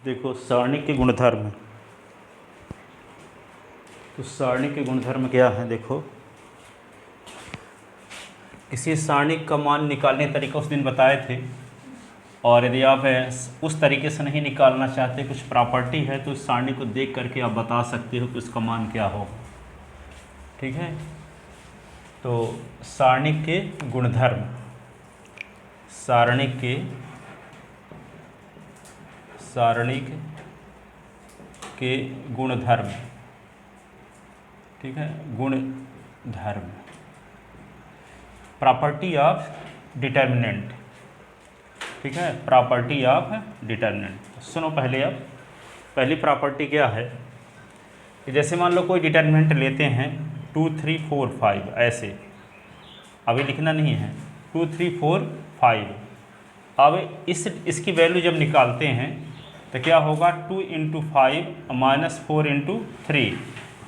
देखो सारणी के गुणधर्म। तो सारणी के गुणधर्म क्या है? देखो, किसी सारणी का मान निकालने का तरीका उस दिन बताए थे, और यदि आप उस तरीके से नहीं निकालना चाहते, कुछ प्रॉपर्टी है, तो उस सारणी को देख करके आप बता सकते हो कि उसका मान क्या हो। ठीक है, तो सारणी के गुणधर्म, सारणी के गुणधर्म। ठीक है, गुणधर्म, प्रॉपर्टी ऑफ डिटर्मिनेंट। ठीक है, प्रॉपर्टी ऑफ डिटर्मिनेंट। सुनो पहले, अब पहली प्रॉपर्टी क्या है कि जैसे मान लो कोई डिटर्मिनेंट लेते हैं 2 3 4 5, ऐसे अभी लिखना नहीं है, 2 3 4 5। अब इसकी वैल्यू जब निकालते हैं तो क्या होगा, 2 × 5 माइनस 4 × 3,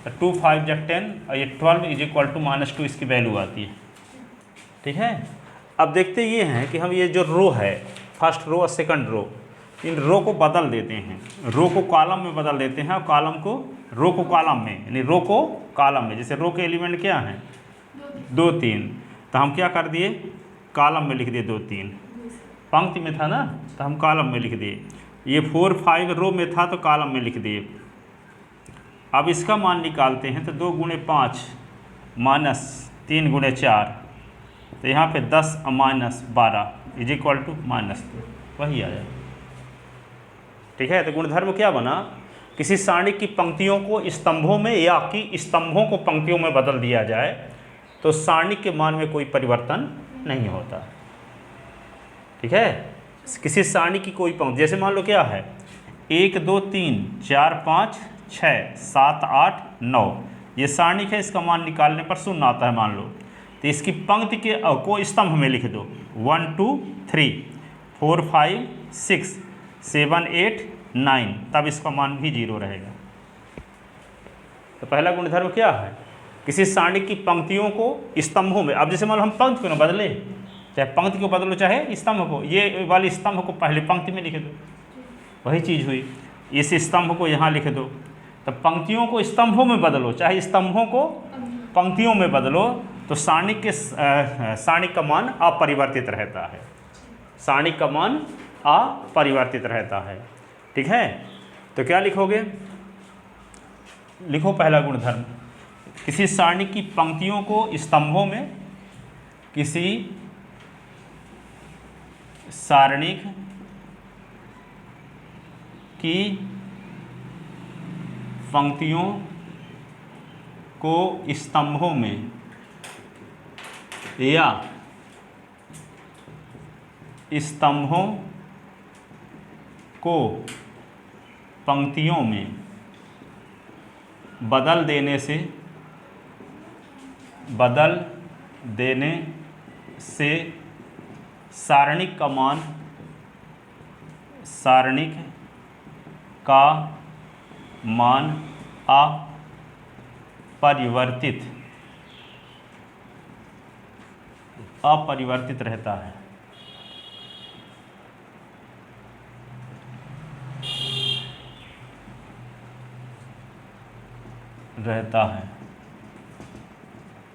तो 2 5 जब 10 और ये 12 इज इक्वल टू -2 इसकी वैल्यू आती है। ठीक है, अब देखते ये हैं कि हम ये जो रो है, फर्स्ट रो और सेकंड रो, इन रो को बदल देते हैं, रो को कॉलम में बदल देते हैं और कॉलम को रो को कॉलम में, यानी रो को कॉलम में। जैसे रो के एलिमेंट क्या हैं, 2 3, तो हम क्या कर दिए, कॉलम में लिख दिए 2 3। पंक्ति में था ना, तो हम कॉलम में लिख दिए। ये 4 5 रो में था तो कॉलम में लिख दिए। अब इसका मान निकालते हैं तो 2 × 5 माइनस 3 × 4, तो यहाँ पे 10 माइनस 12 इज इक्वल टू -2, वही आया। ठीक है, तो गुणधर्म क्या बना, किसी सारणी की पंक्तियों को स्तंभों में या कि स्तंभों को पंक्तियों में बदल दिया जाए तो सारणी के मान में कोई परिवर्तन नहीं होता। ठीक है, किसी सारणी की कोई पंक्ति, जैसे मान लो क्या है, 1 2 3 4 5 6 7 8 9, ये सारणी है, इसका मान निकालने पर 0 आता है मान लो, तो इसकी पंक्ति के को स्तंभ में लिख दो, 1 2 3 4 5 6 7 8 9, तब इसका मान भी 0 रहेगा। तो पहला गुणधर्म क्या है, किसी सारणी की पंक्तियों को स्तंभों में, अब जैसे मान लो हम पंक्ति को ना बदले, चाहे पंक्ति को बदलो चाहे स्तंभ को, ये वाली स्तंभ को पहले पंक्ति में लिख दो, वही चीज़ हुई। इस स्तंभ को यहाँ लिख दो, तो पंक्तियों को स्तंभों में बदलो चाहे स्तंभों को पंक्तियों में बदलो, तो सारणी का मान अपरिवर्तित रहता है, सारणी का मान अपरिवर्तित रहता है। ठीक है, तो क्या लिखोगे, लिखो पहला गुणधर्म, किसी सारणी की पंक्तियों को स्तंभों में, किसी सारणी की पंक्तियों को स्तंभों में या स्तंभों को पंक्तियों में बदल देने से सारणिक का मान अपरिवर्तित रहता है।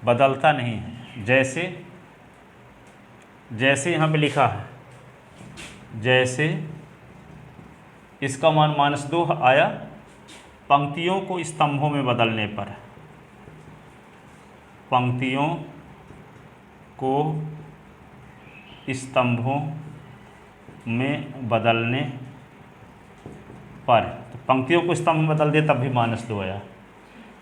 बदलता नहीं है। जैसे यहाँ पे लिखा है, जैसे इसका मान -2 आया पंक्तियों को स्तंभों में बदलने पर, पंक्तियों को स्तंभों में बदलने पर, तो पंक्तियों को स्तंभ में बदल दिया तब भी -2 आया।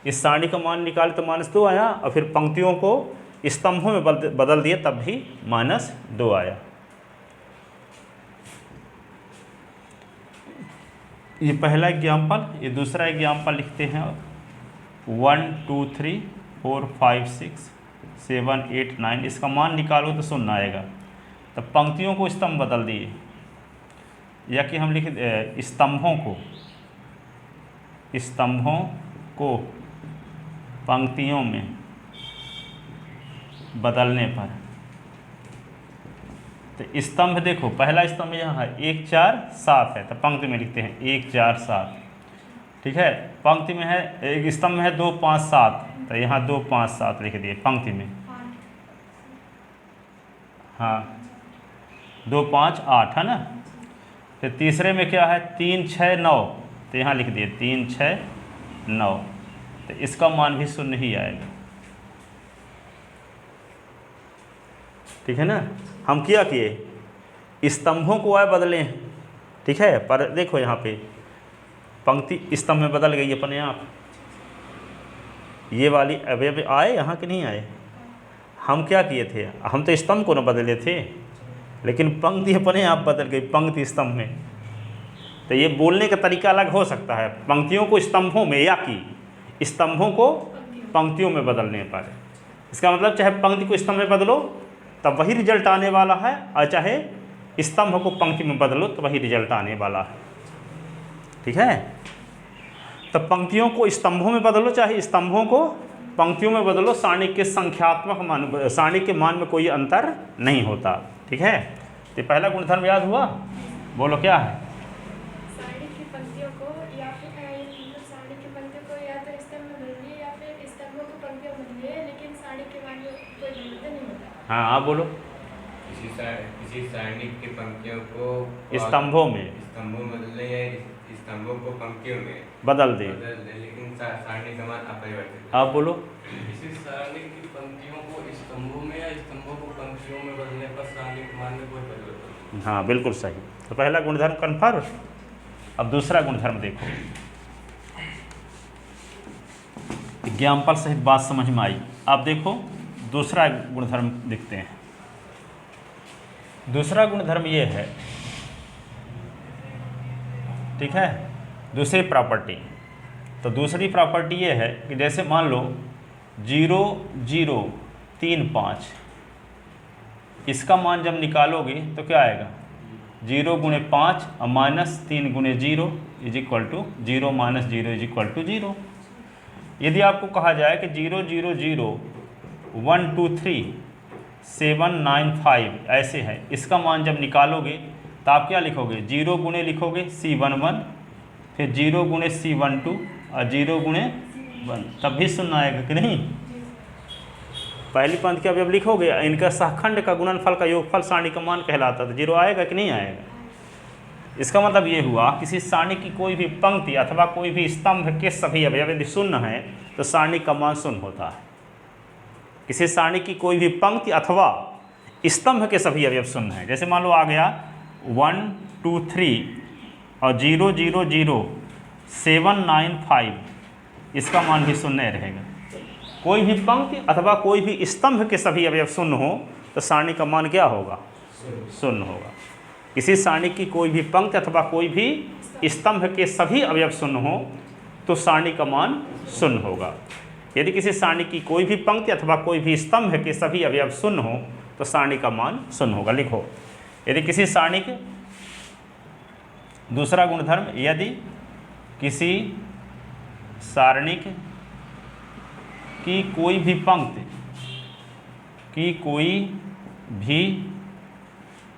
इस सारणी का मान निकाले तो -2 आया, और फिर पंक्तियों को स्तंभों में बदल दिए तब भी -2 आया। ये पहला एग्जाम्पल। ये दूसरा एग्जाम्पल लिखते हैं, 1 2 3 4 5 6 7 8 9, इसका मान निकालो तो 0 आएगा। तो पंक्तियों को स्तंभ बदल दिए, या कि हम लिख स्तंभों को पंक्तियों में बदलने पर तो स्तंभ देखो, पहला स्तंभ यहाँ है 1 4 7 है, तो पंक्ति में लिखते हैं 1 4 7। ठीक है, पंक्ति में है, एक स्तंभ में है 2 5 7, तो यहाँ 2 5 7 लिख दिए पंक्ति में। हाँ 2 5 8 है ना। फिर तीसरे में क्या है 3 6 9, तो यहाँ लिख दिए 3 6 9, तो इसका मान भी शून्य ही आएगा। ठीक है ना। हम क्या किए, स्तंभों को आए बदले हैं। ठीक है, पर देखो यहाँ पे पंक्ति स्तंभ में बदल गई अपने आप। ये वाली अवयव आए यहाँ के नहीं आए। हम क्या किए थे, हम तो स्तंभ को न बदले थे, लेकिन पंक्ति अपने आप बदल गई, पंक्ति स्तंभ में। तो ये बोलने का तरीका अलग हो सकता है, पंक्तियों को स्तंभों में या कि स्तंभों को पंक्तियों में बदलने पर। इसका मतलब चाहे पंक्ति को स्तंभ में बदलो तब वही रिजल्ट आने वाला है, और चाहे स्तंभ को पंक्ति में बदलो तो वही रिजल्ट आने वाला है। ठीक है, तो पंक्तियों को स्तंभों में बदलो चाहे स्तंभों को पंक्तियों में बदलो, सारणी के संख्यात्मक मान, सारणी के मान में कोई अंतर नहीं होता। ठीक है, तो पहला गुणधर्म याद हुआ, बोलो क्या है। सारणी की पंक्तियों को या फिर सारणी की पंक्तियों को या तो स्तंभ में बदलिए या फिर स्तंभों को पंक्तियों में बदलिए, लेकिन सारणी के मान में कोई परिवर्तन नहीं होता। हाँ आप बोलो। किसी सारणी की पंक्तियों को स्तंभों में बदले या स्तंभों को पंक्तियों में बदल दे, लेकिन सारणी का मान अपरिवर्तित। आप बोलो। किसी सारणी की पंक्तियों को स्तंभों में या स्तंभों को पंक्तियों में बदलने पर सारणी के मान में कोई परिवर्तन। हाँ बिल्कुल सही। तो पहला गुणधर्म कन्फर्म। अब दूसरा गुणधर्म देखो, एग्जाम्पल सहित बात समझ में आई। अब देखो दूसरा गुणधर्म लिखते हैं। दूसरा गुणधर्म ये है, ठीक है, दूसरी प्रॉपर्टी। तो दूसरी प्रॉपर्टी ये है कि जैसे मान लो 0 0 3 5, इसका मान जब निकालोगे तो क्या आएगा, 0 गुणे 5 और -3 गुणे 0 is equal to 0 - 0 is equal to 0। यदि आपको कहा जाए कि 0 0 0 1 2 3 7 9 5 ऐसे है, इसका मान जब निकालोगे तो आप क्या लिखोगे, 0 गुणे लिखोगे C11, फिर 0 गुणे C12 और 0 गुणे 1, तब भी शून्य आएगा कि नहीं। पहली पंक्ति का जब लिखोगे इनका सहखंड का गुणनफल का योगफल सारणी का मान कहलाता है, तो 0 आएगा कि नहीं आएगा। इसका मतलब ये हुआ किसी सारणी की कोई भी पंक्ति अथवा कोई भी स्तंभ के सभी अवयव यदि शून्य है तो सारणी का मान शून्य होता है। किसी सारणी की कोई भी पंक्ति अथवा स्तंभ के सभी अवयव शून्य है। जैसे मान लो आ गया 1 2 3 और 0 0 0 7 9 5, इसका मान भी शून्य रहेगा। कोई भी पंक्ति अथवा कोई भी स्तंभ के सभी अवयव शून्य हो तो सारणी का मान क्या होगा, शून्य होगा। किसी सारणी की कोई भी पंक्ति अथवा कोई भी स्तंभ के सभी अवयव शून्य हो तो सारणी का मान शून्य होगा। यदि किसी सारणी की कोई भी पंक्ति अथवा कोई भी स्तंभ के सभी अवयव शून्य हो तो सारणी का मान शून्य होगा। लिखो, यदि किसी सारणी के, दूसरा गुणधर्म, यदि किसी सारणी की कोई भी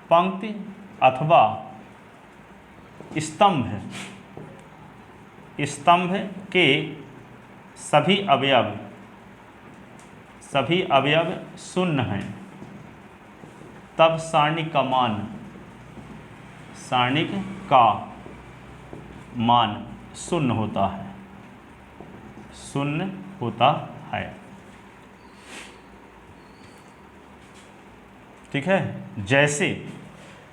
पंक्ति अथवा स्तंभ के सभी अवयव शून्य हैं, तब सारणी का मान शून्य होता है, शून्य होता है। ठीक है,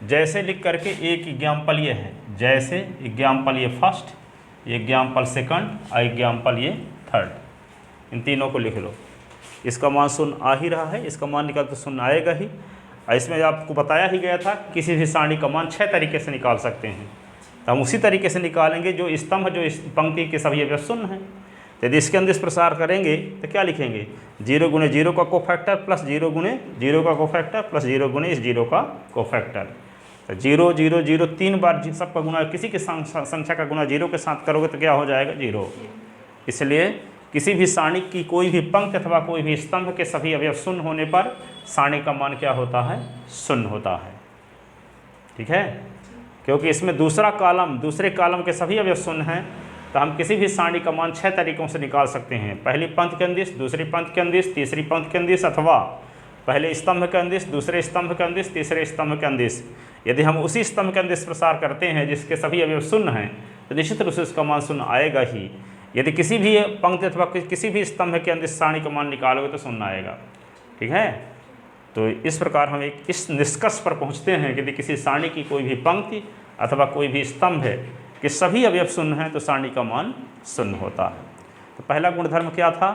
जैसे लिख करके एक एग्जाम्पल ये है, जैसे एग्जाम्पल ये फर्स्ट, एग्जाम्पल सेकंड और एग्जाम्पल ये थर्ड, इन तीनों को लिख लो। इसका मान शून्य आ ही रहा है, इसका मान निकाल तो शून्य आएगा ही। और इसमें आपको बताया ही गया था किसी भी सारणी का मान 6 तरीके से निकाल सकते हैं, तो हम उसी तरीके से निकालेंगे जो स्तंभ जो इस पंक्ति के सभी अवयव शून्य हैं। यदि इसके अंदर इस प्रसार करेंगे तो क्या लिखेंगे, 0 गुणे 0 का कोफैक्टर प्लस 0 गुणे 0 का कोफैक्टर प्लस 0 गुणे इस 0 का कोफैक्टर। तो 0 0 0 3 बार सबका गुणा, किसी की संख्या का गुणा 0 के साथ करोगे तो क्या हो जाएगा, 0। इसलिए किसी भी सारणी की कोई भी पंक्ति अथवा कोई भी स्तंभ के सभी अवयव शून्य होने पर सारणी का मान क्या होता है, शून्य होता है। ठीक है, क्योंकि इसमें दूसरे कॉलम के सभी अवयव शून्य हैं, तो हम किसी भी सारणी का मान 6 तरीकों से निकाल सकते हैं। पहली पंक्ति के अंदिश, दूसरी पंक्ति के अंदिश, तीसरी पंक्ति के अंदिश, अथवा पहले स्तंभ के अंदिश, दूसरे स्तंभ के अंदिश, तीसरे स्तंभ के अंदिश। यदि हम उसी स्तंभ के अंदिश प्रसार करते हैं जिसके सभी अवयव शून्य हैं, तो निश्चित रूप से उसका मान शून्य आएगा ही। यदि किसी भी पंक्ति अथवा किसी भी स्तंभ के अंदिश सारणी का मान निकालोगे तो शून्य आएगा। ठीक है, तो इस प्रकार हम इस निष्कर्ष पर पहुँचते हैं कि यदि किसी सारणी की कोई भी पंक्ति अथवा कोई भी स्तंभ है कि सभी अवयव शून्य हैं, तो सारणी का मान शून्य होता है। तो पहला गुणधर्म क्या था?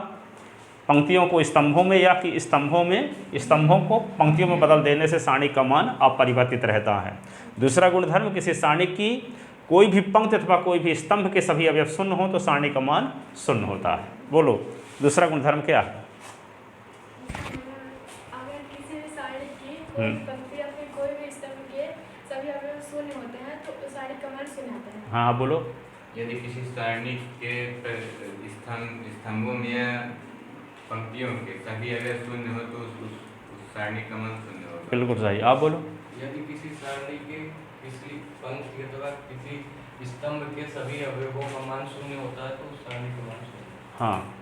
पंक्तियों को स्तंभों में या कि स्तंभों को पंक्तियों में बदल देने से सारणी का मान अपरिवर्तित रहता है। दूसरा गुणधर्म, किसी सारणी की कोई भी पंक्ति अथवा कोई भी स्तंभ के सभी अवयव शून्य हो तो सारणी का मान शून्य होता है। बोलो दूसरा गुणधर्म क्या है? अगर किसी भी सारणी की कोई भी पंक्ति या फिर कोई भी स्तंभ के सभी अवयव शून्य होते हैं तो सारणी का मान शून्य आता है। हाँ बोलो। यदि किसी सारणी के स्तंभों में या पंक्तियों के सभी अवयव शून्य हो तो उस सारणी का मान शून्य होगा। बिल्कुल सही, आप बोलो। यदि किसी सारणी के किसी पंक्ति अथवा किसी स्तंभ के सभी अवयवों का मान शून्य होता है तो उस सारणी का मान शून्य। हाँ,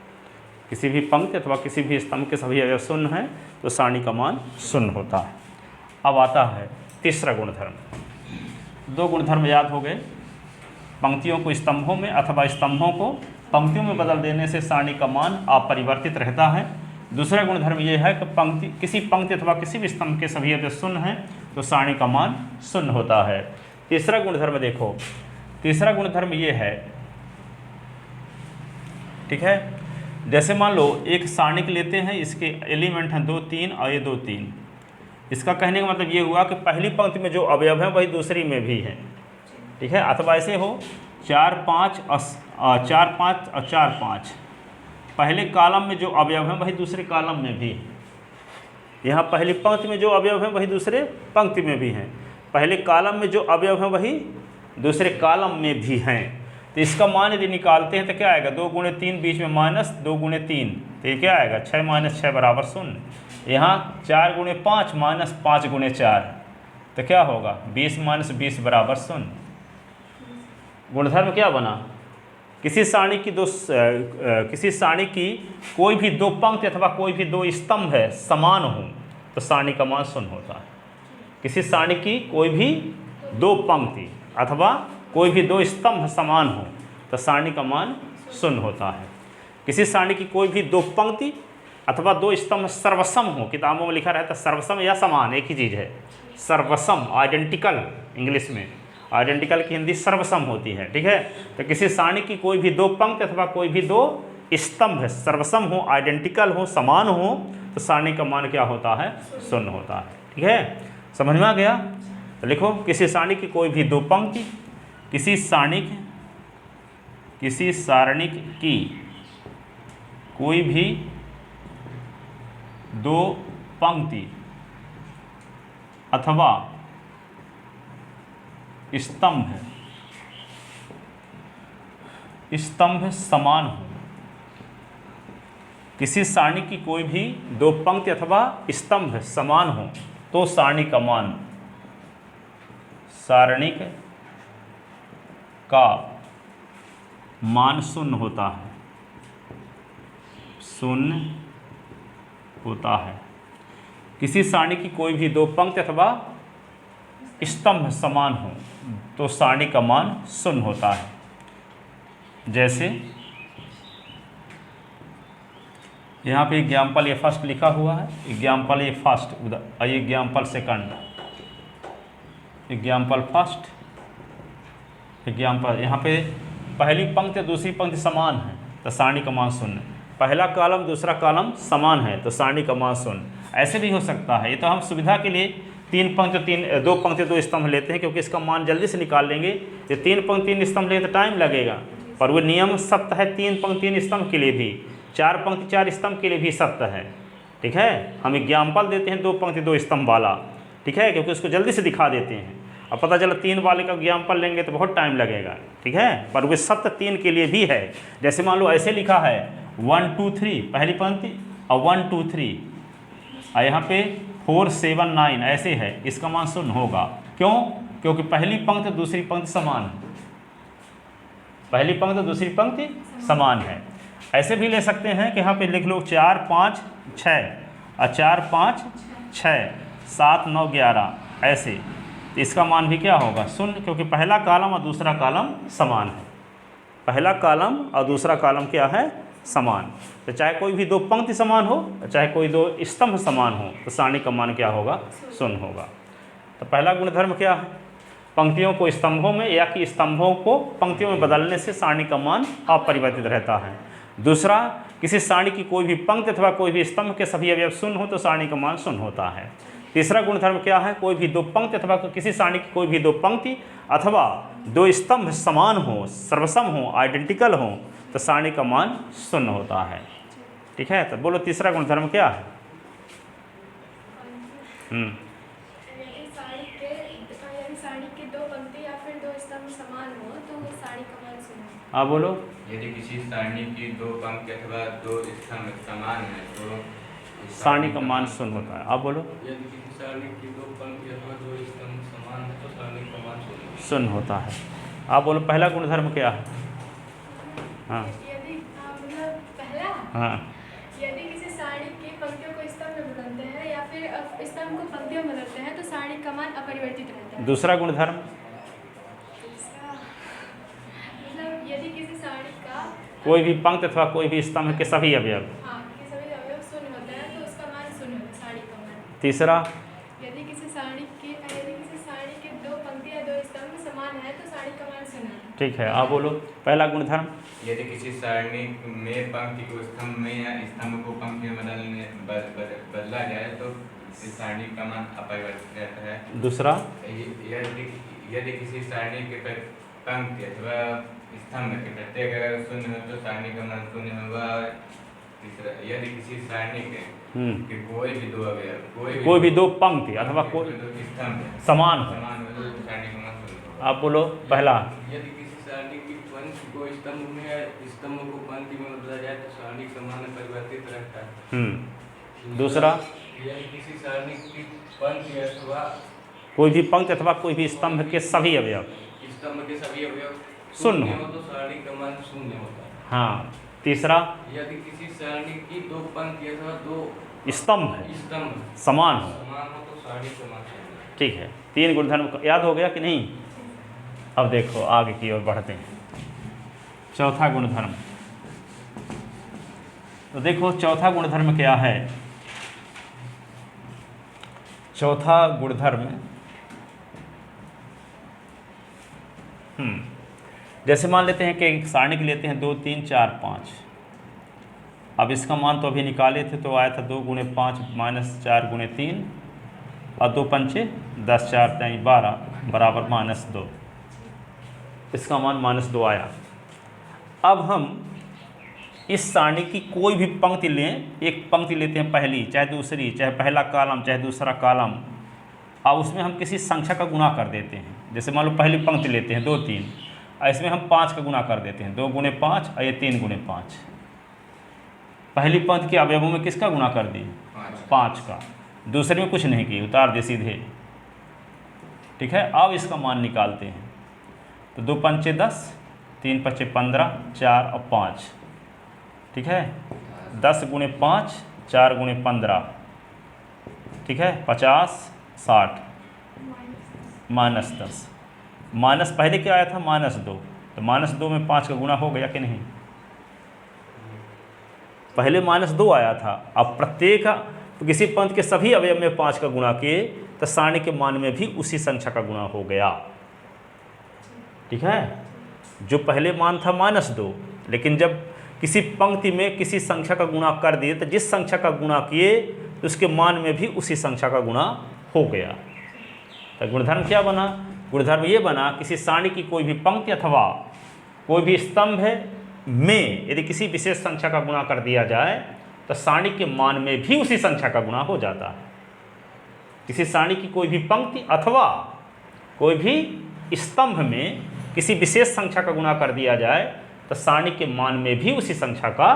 किसी भी पंक्ति अथवा किसी भी स्तंभ के सभी अवयव शून्य हैं तो सारणी का मान शून्य होता है। अब आता है तीसरा गुणधर्म। 2 गुणधर्म याद हो गए, पंक्तियों को स्तंभों में अथवा स्तंभों को पंक्तियों में बदल देने से सारणी का मान अपरिवर्तित रहता है। दूसरा गुणधर्म ये है कि किसी पंक्ति अथवा किसी भी स्तंभ के सभी अवयव शून्य हैं तो सारणी का मान शून्य होता है। तीसरा गुणधर्म देखो, तीसरा गुणधर्म ये है, ठीक है, जैसे मान लो एक सारणी के लेते हैं, इसके एलिमेंट हैं 2 3 और ये 2 3। इसका कहने का मतलब ये हुआ कि पहली पंक्ति में जो अवयव है वही दूसरी में भी है। ठीक है, अथवा ऐसे हो 4 5 और 4 5 और 4 5, पहले कॉलम में जो अवयव है वही दूसरे कॉलम में भी है। यहाँ पहली पंक्ति में जो अवयव है वही दूसरे पंक्ति में भी हैं, पहले कॉलम में जो अवयव है वही दूसरे कॉलम में भी हैं। तो इसका मान यदि निकालते हैं तो क्या आएगा? 2 गुणे 3, बीच में माइनस 2 गुणे 3, तो ये क्या आएगा? 6 माइनस 6 बराबर 0। यहाँ 4 गुणे 5 माइनस 5 गुणे 4, तो क्या होगा? 20 माइनस 20 बराबर 0। गुणधर्म क्या बना? किसी सारणी की कोई भी 2 पंक्ति अथवा कोई भी 2 स्तंभ है समान हो तो सारणी का मान शून्य होता है। किसी सारणी की कोई भी 2 पंक्ति अथवा कोई भी 2 स्तंभ समान हो तो सारणी का मान शून्य होता है। किसी सारणी की कोई भी 2 पंक्ति अथवा 2 स्तंभ सर्वसम हो, किताबों में लिखा रहता है सर्वसम या समान एक ही चीज़ है, सर्वसम आइडेंटिकल, इंग्लिश में आइडेंटिकल की हिंदी सर्वसम होती है। ठीक है, तो किसी सारणी की कोई भी 2 पंक्ति अथवा कोई भी 2 स्तंभ सर्वसम हो, आइडेंटिकल हो, समान हो तो सारणी का मान क्या होता है? शून्य होता है। ठीक है, समझ में आ गया? तो लिखो, किसी सारणी की कोई भी 2 पंक्ति, किसी सारणी की कोई भी 2 पंक्ति अथवा स्तंभ समान हो। किसी सारणी की कोई भी 2 पंक्ति अथवा स्तंभ समान हो तो सारणी का मान शून्य होता है, शून्य होता है। किसी सारणी की कोई भी 2 पंक्ति अथवा स्तंभ समान हो तो सारणी का मान शून्य होता है। जैसे यहाँ पे एग्जाम्पल ये फर्स्ट लिखा हुआ है, एग्जाम्पल ये first, example second, example first, example. यहाँ पे पहली पंक्ति दूसरी पंक्ति समान है तो सारणी का मान शून्य, पहला कॉलम दूसरा कॉलम समान है तो सारणी का मान शून्य। ऐसे भी हो सकता है, ये तो हम सुविधा के लिए 2 पंक्ति 2 स्तंभ लेते हैं क्योंकि इसका मान जल्दी से निकाल लेंगे। ये 3 पंक्ति 3 स्तंभ लेते तो टाइम लगेगा, पर वो नियम सत्य है 3 पंक्ति 3 स्तंभ के लिए भी, 4 पंक्ति 4 स्तंभ के लिए भी सत्य है। ठीक है, हम एग्जाम्पल देते हैं 2 पंक्ति 2 स्तंभ वाला, ठीक है, क्योंकि उसको जल्दी से दिखा देते हैं। अब पता चला 3 वाले का एग्जाम्पल लेंगे तो बहुत टाइम लगेगा। ठीक है, पर वे सत्य 3 के लिए भी है। जैसे मान लो ऐसे लिखा है 1 2 3 पहली पंक्ति और 1 2 3 और यहाँ पे 4 7 9 ऐसे है, इसका मान शून्य होगा। क्यों? क्योंकि पहली पंक्ति दूसरी पंक्ति समान है, पहली पंक्ति दूसरी पंक्ति समान है। ऐसे भी ले सकते हैं कि यहाँ पे लिख लो 4 5 6 और 4 5 6 7 9 11 ऐसे, तो इसका मान भी क्या होगा 0, क्योंकि पहला कॉलम और दूसरा कॉलम समान है। पहला कॉलम और दूसरा कॉलम क्या है, समान। तो चाहे कोई भी दो पंक्ति समान हो, चाहे कोई दो स्तंभ समान हो, तो सारणी का मान क्या होगा 0 होगा। तो पहला गुणधर्म क्या है, पंक्तियों को स्तंभों में या कि स्तंभों को पंक्तियों में बदलने से सारणी का मान अपरिवर्तित रहता है। दूसरा, किसी सारणी की कोई भी पंक्ति अथवा कोई भी स्तंभ के सभी अवयव 0 हो तो सारणी का मान 0 होता है। तीसरा गुणधर्म क्या है, कोई भी दो पंक्ति अथवा किसी सारणी की कोई भी दो पंक्ति अथवा दो स्तंभ समान हो, सर्वसम हो, आइडेंटिकल हो, तो सारणी का मान 0 होता है। ठीक है, तो बोलो तीसरा गुणधर्म क्या है। सारणी के दो पंक्ति या फिर दो स्तंभ समान हो तो सारणी का मान 0 है। हाँ बोलो। यदि किसी सारणी की दो पंक्ति अथवा दो स्तंभ समान है तो सारणी का मान 0 होता है। आप बोलो। यदि किसी सारणी की दो पंक्ति अथवा दो स्तंभ समान है तो सारणी का मान 0 होता है। आप बोलो पहला गुणधर्म क्या है। हाँ यदि मतलब पहला, हाँ यदि किसी सारणी की पंक्तियों को स्तंभ में बदलते हैं या फिर स्तंभ को पंक्तियों में बदलते हैं तो सारणी का मान अपरिवर्तित रहता है। दूसरा गुणधर्म, दूसरा मतलब यदि किसी सारणी का कोई भी पंक्ति अथवा कोई भी स्तंभ के सभी अवयव। हाँ के सभी अवयव 0 होते हैं तो उसका मान 0 होगा, सारणी का मान। तीसरा, यदि किसी सारणी के दो पंक्ति या दो स्तंभ समान है तो सारणी का मान 0 है। ठीक है। आप बोलो पहला गुणधर्म। यदि किसी सारणी में पंक्ति को स्तंभ में या स्तंभ को पंक्ति में बदला जाए तो इस सारणी का मान अपरिवर्तित रहता है। दूसरा, यदि किसी सारणी के पंक्ति अथवा स्तंभ के प्रत्येक अगर 0 हो तो सारणी का मान 0 होगा। तीसरा, यदि किसी सारणी के कोई भी दो अवयव कोई भी दो पंक्ति अथवा कोई स्तंभ समान हो तो सारणी का मान 0 होगा। आप बोलो पहला। यदि किसी सारणी की पंक्ति को स्तंभ में या स्तंभ को पंक्ति में बदला जाए तो सारणी का मान परिवर्तित रहता है। दूसरा, यदि किसी सारणी की पंक्ति अथवा कोई भी पंक्ति अथवा कोई भी स्तंभ के सभी अवयव स्तंभ के सभी अवयव 0 हो तो सारणी का मान 0 होता है। हाँ। तीसरा, यदि किसी सारणी की दो पंक्ति अथवा दो स्तंभ स्तंभ समान हो। समान हो तो सारणी का मान 0 है। ठीक है, 3 गुणधर्म याद हो गया कि नहीं। अब देखो आगे की ओर बढ़ते हैं। चौथा गुणधर्म, तो देखो चौथा गुणधर्म क्या है। चौथा गुणधर्म जैसे मान लेते हैं कि एक सारणी के लेते हैं 2 3 4 5। अब इसका मान तो अभी निकाले थे तो आया था 2 × 5 - 4 × 3 और 2 पंचे 10 4 3 12 बराबर -2। इसका मान -2 आया। अब हम इस सारणी की कोई भी पंक्ति लें, एक पंक्ति लेते हैं पहली चाहे दूसरी, चाहे पहला कॉलम चाहे दूसरा कॉलम, और उसमें हम किसी संख्या का गुणा कर देते हैं। जैसे मान लो पहली पंक्ति लेते हैं 2 3, और इसमें हम 5 का गुणा कर देते हैं, 2 × 5 और ये 3 × 5। पहली पंक्ति के अवयवों में किसका गुणा कर दिए 5 का, दूसरे में कुछ नहीं किए, उतार दिए सीधे। ठीक है, अब इसका मान निकालते हैं तो 2 पंचे 10, 3 पंचे 15, 4 और 5। ठीक है, 10 × 5 4 × 15। ठीक है, 50 60 -10। माइनस पहले क्या आया था -2, तो -2 में 5 का गुणा हो गया कि नहीं। पहले -2 आया था, अब प्रत्येक किसी पंक्ति के सभी अवयव में 5 का गुणा किए तो सारणी के मान में भी उसी संख्या का गुणा हो गया। ठीक है, जो पहले मान था -2, लेकिन जब किसी पंक्ति में किसी संख्या का गुणा कर दिए तो जिस संख्या का गुणा किए तो उसके मान में भी उसी संख्या का गुणा हो गया। तो गुणधर्म क्या बना, गुणधर्म ये बना किसी सारणी की कोई भी पंक्ति अथवा कोई भी स्तंभ में यदि किसी विशेष संख्या का गुणा कर दिया जाए तो सारणी के मान में भी उसी संख्या का गुणा हो जाता है। किसी सारणी की कोई भी पंक्ति अथवा कोई भी स्तंभ में किसी विशेष संख्या का गुणा कर दिया जाए तो सारणी के मान में भी उसी संख्या का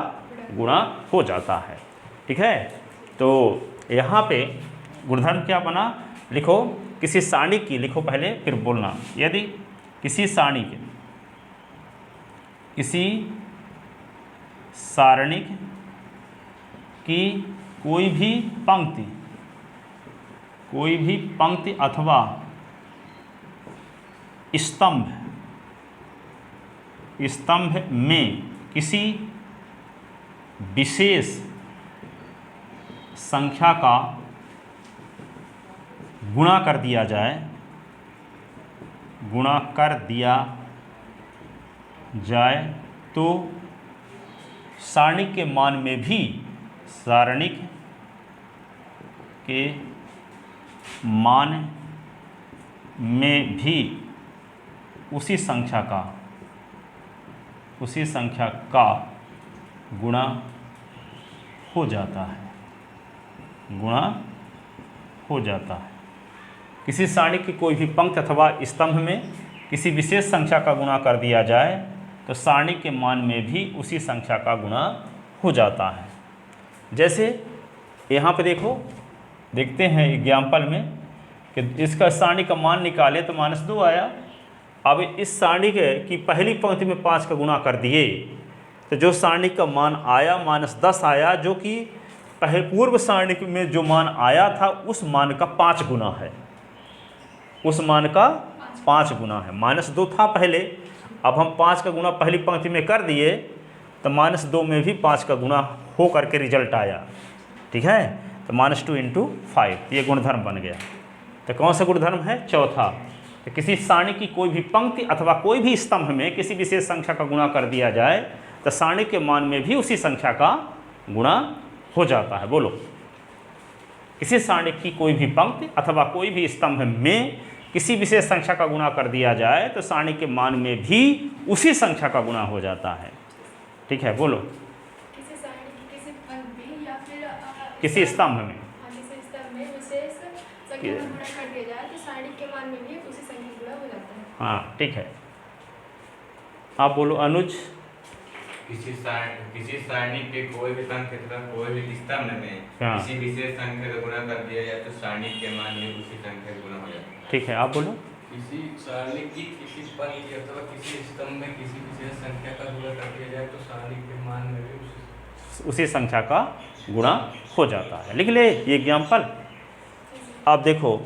गुणा हो जाता है। ठीक है, तो यहाँ पे गुणधर्म क्या बना, लिखो किसी सारणी की, लिखो पहले फिर बोलना, यदि किसी सारणी के, किसी सारणिक की कोई भी पंक्ति अथवा स्तंभ में किसी विशेष संख्या का गुणा कर दिया जाए तो सारणिक के मान में भी उसी संख्या का गुणा हो जाता है। किसी सारणी की कोई भी पंक्ति अथवा स्तंभ में किसी विशेष संख्या का गुणा कर दिया जाए तो सारणी के मान में भी उसी संख्या का गुणा हो जाता है। जैसे यहाँ पे देखते हैं एग्जाम्पल में कि इसका सारणी का मान निकाले तो -2 आया। अब इस सारणी की पहली पंक्ति में 5 का गुणा कर दिए तो जो सारणी का मान आया -10 आया, जो कि पूर्व सारणी में जो मान आया था उस मान का 5 गुना है, -2 था पहले, अब हम 5 का गुणा पहली पंक्ति में कर दिए तो -2 में भी 5 का गुणा हो करके रिजल्ट आया। ठीक है, तो -2 × 5 ये गुणधर्म बन गया। तो कौन सा गुणधर्म है? चौथा। तो किसी सारणी की कोई भी पंक्ति अथवा कोई भी स्तंभ में किसी विशेष संख्या का गुणा कर दिया जाए तो सारणी के मान में भी उसी संख्या का गुणा हो जाता है। बोलो, किसी सारणी की कोई भी पंक्ति अथवा कोई भी स्तंभ में किसी विशेष संख्या का गुणा कर दिया जाए तो सारणी के मान में भी उसी संख्या का गुणा हो जाता है। ठीक है, बोलो। किसी सारणी की किसी पंक्ति या फिर किसी स्तंभ में विशेष संख्या का गुणा कर दिया जाए तो सारणी के मान में भी उसी संख्या का गुणा हो जाता है। हाँ, ठीक है। आप बोलो अनुज। किसी सारणी के कोई भी पंक्ति अथवा कोई भी स्तंभ में किसी विशेष संख्या का गुणा कर दिया जाए तो सारणी के मान में उसी संख्या का गुणा हो जाता है। ठीक है, आप बोलो। किसी सारणी की किसी पंक्ति अथवा किसी स्तंभ में किसी विशेष संख्या का गुणा कर दिया जाए तो सारणी के मान में भी उसी संख्या का गुणा हो जाता है। लिख ले ये एग्जाम्पल। आप देखो,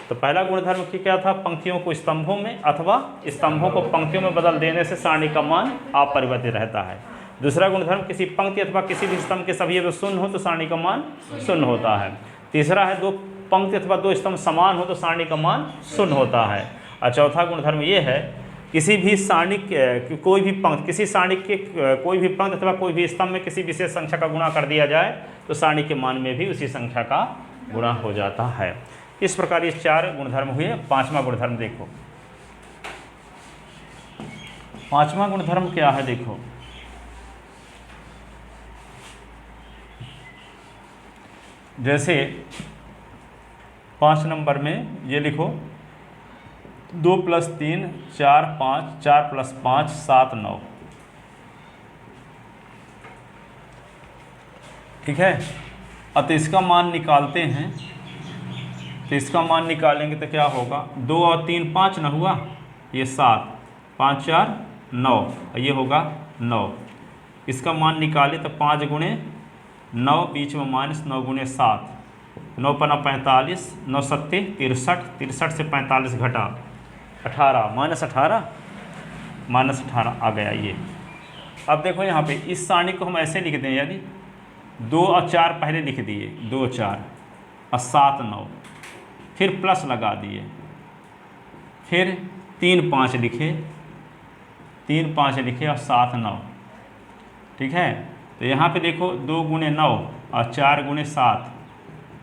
तो पहला गुणधर्म की क्या था? पंक्तियों को स्तंभों में अथवा स्तंभों को पंक्तियों में बदल देने से सारणी का मान अपरिवर्तित रहता है। दूसरा गुणधर्म, किसी पंक्ति अथवा किसी भी स्तंभ के सभी अवयव शून्य हो तो सारणी का मान शून्य होता है। तीसरा है, दो पंक्ति अथवा दो स्तंभ समान हो तो सारणी का मान शून्य होता है। और चौथा गुणधर्म ये है, किसी भी सारणी कोई भी पंक्ति किसी सारणी के कोई भी पंक्ति अथवा कोई भी स्तंभ में किसी विशेष संख्या का गुणा कर दिया जाए तो सारणी के मान में भी उसी संख्या का गुणा हो जाता है। इस प्रकार ये 4 गुणधर्म हुए। 5वां गुणधर्म देखो। 5वां गुणधर्म क्या है? देखो, जैसे 5 नंबर में ये लिखो, 2 + 3 4 5 4 + 5 7 9। ठीक है, अब तो इसका मान निकालते हैं। तो इसका मान निकालेंगे तो क्या होगा? 2 और 3 5 न हुआ, ये 7, 5 4 9, ये होगा 9। इसका मान निकाले तो 5 × 9 बीच में -9 × 7, 9 × 9 45, 9 × 7 63, 63 से 45 घटा 18, -18 आ गया ये। अब देखो यहाँ पे इस सारणी को हम ऐसे लिख दें, यदि 2 और 4 पहले लिख दिए, 2 4 और 7 9, फिर प्लस लगा दिए, फिर 3 5 लिखे, 3 5 लिखे और 7 9। ठीक है, तो यहाँ पे देखो 2 × 9 और 4 × 7,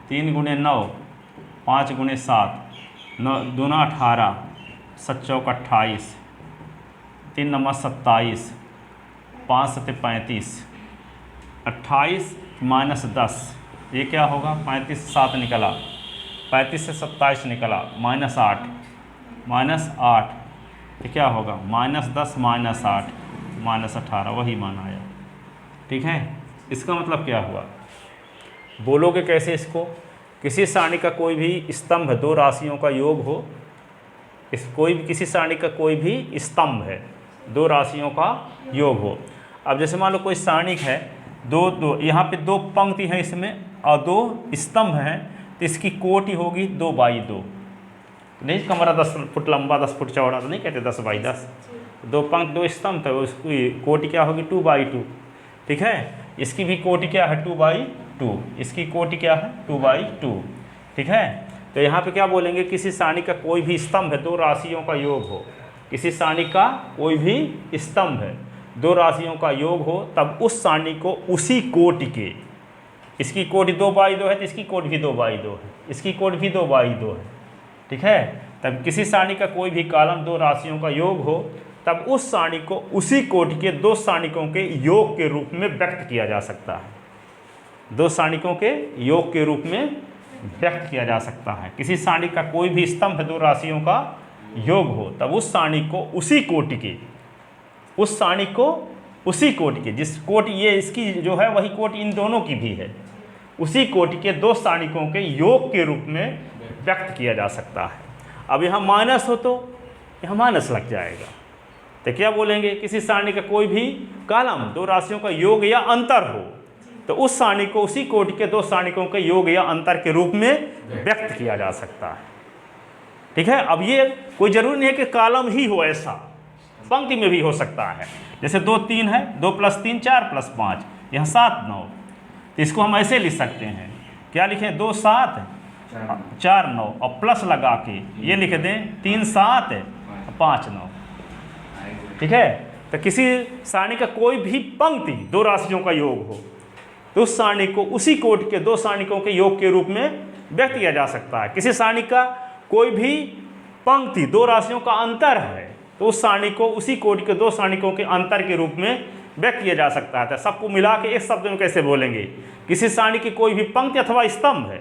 3 × 9, 5 × 7, 9 2 18, 7 चौक 28, 3 9 27, 5 7 35, 28 - 10, ये क्या होगा? 35 से 7 निकला, 35 से 27 निकला, -8, -8, तो क्या होगा? -10 -8 -18, वही मान आया। ठीक है, इसका मतलब क्या हुआ? बोलोगे कैसे इसको किसी सारणी का कोई भी स्तंभ दो राशियों का योग हो, किसी सारणी का कोई भी स्तंभ है दो राशियों का योग हो। अब जैसे मान लो कोई सारणिक है, दो यहाँ पे दो पंक्ति हैं इसमें और दो स्तंभ हैं, तो इसकी कोटि होगी 2/2। नहीं, कमरा 10 फुट लंबा 10 फुट चौड़ा तो नहीं कहते 10/10। दो पंक्ति दो स्तंभ है, उसकी कोटि क्या होगी 2/2। ठीक है, इसकी भी कोटि क्या है 2/2, इसकी कोटि क्या है 2/2। ठीक है, तो यहाँ पे क्या बोलेंगे, किसी सारणी का कोई भी स्तंभ है दो राशियों का योग हो, किसी सारणी का कोई भी स्तंभ है दो राशियों का योग हो, तब उस सारणी को उसी कोटि के, इसकी कोटि 2/2 है तो इसकी कोटि भी 2/2 है, इसकी कोटि भी 2/2 है। ठीक है, तब किसी सारणी का कोई भी कॉलम दो राशियों का योग हो, तब उस सारणी को उसी कोटि के दो सारणिकों के योग के रूप में व्यक्त किया जा सकता है। दो सारणिकों के योग के रूप में व्यक्त किया जा सकता है। किसी सारणी का कोई भी स्तंभ दो राशियों का योग हो, तब उस सारणी को उसी कोटि के, उस सारणी को उसी कोटि के, जिस कोटि ये इसकी जो है वही कोटि इन दोनों की भी है, उसी कोटि के दो सारणिकों के योग के रूप में व्यक्त किया जा सकता है। अब यहाँ माइनस हो तो यहाँ माइनस लग जाएगा, तो क्या बोलेंगे, किसी सारणी का कोई भी कॉलम दो राशियों का योग या अंतर हो, तो उस सारणी को उसी कोटि के दो सारणिकों के योग या अंतर के रूप में व्यक्त किया जा सकता है। ठीक है, अब ये कोई जरूरी नहीं है कि कॉलम ही हो, ऐसा पंक्ति में भी हो सकता है। जैसे 2 3 है, 2 + 3 4 + 5, यहाँ 7 9, तो इसको हम ऐसे लिख सकते हैं, क्या लिखें, 2 7 4 9 और प्लस लगा के ये लिख दें 3 7 5 9। ठीक है, तो किसी सारणी का कोई भी पंक्ति दो राशियों का योग हो, तो उस सारणी को उसी कोटि के दो सारणिकों के योग के रूप में व्यक्त किया जा सकता है। किसी सारणी का कोई भी पंक्ति दो राशियों का अंतर है, तो उस सारणी को उसी कोटि के दो सारणिकों के अंतर के रूप में व्यक्त किया जा सकता है। तो सबको मिला के एक शब्द में कैसे बोलेंगे, किसी सारणी की कोई भी पंक्ति अथवा स्तंभ है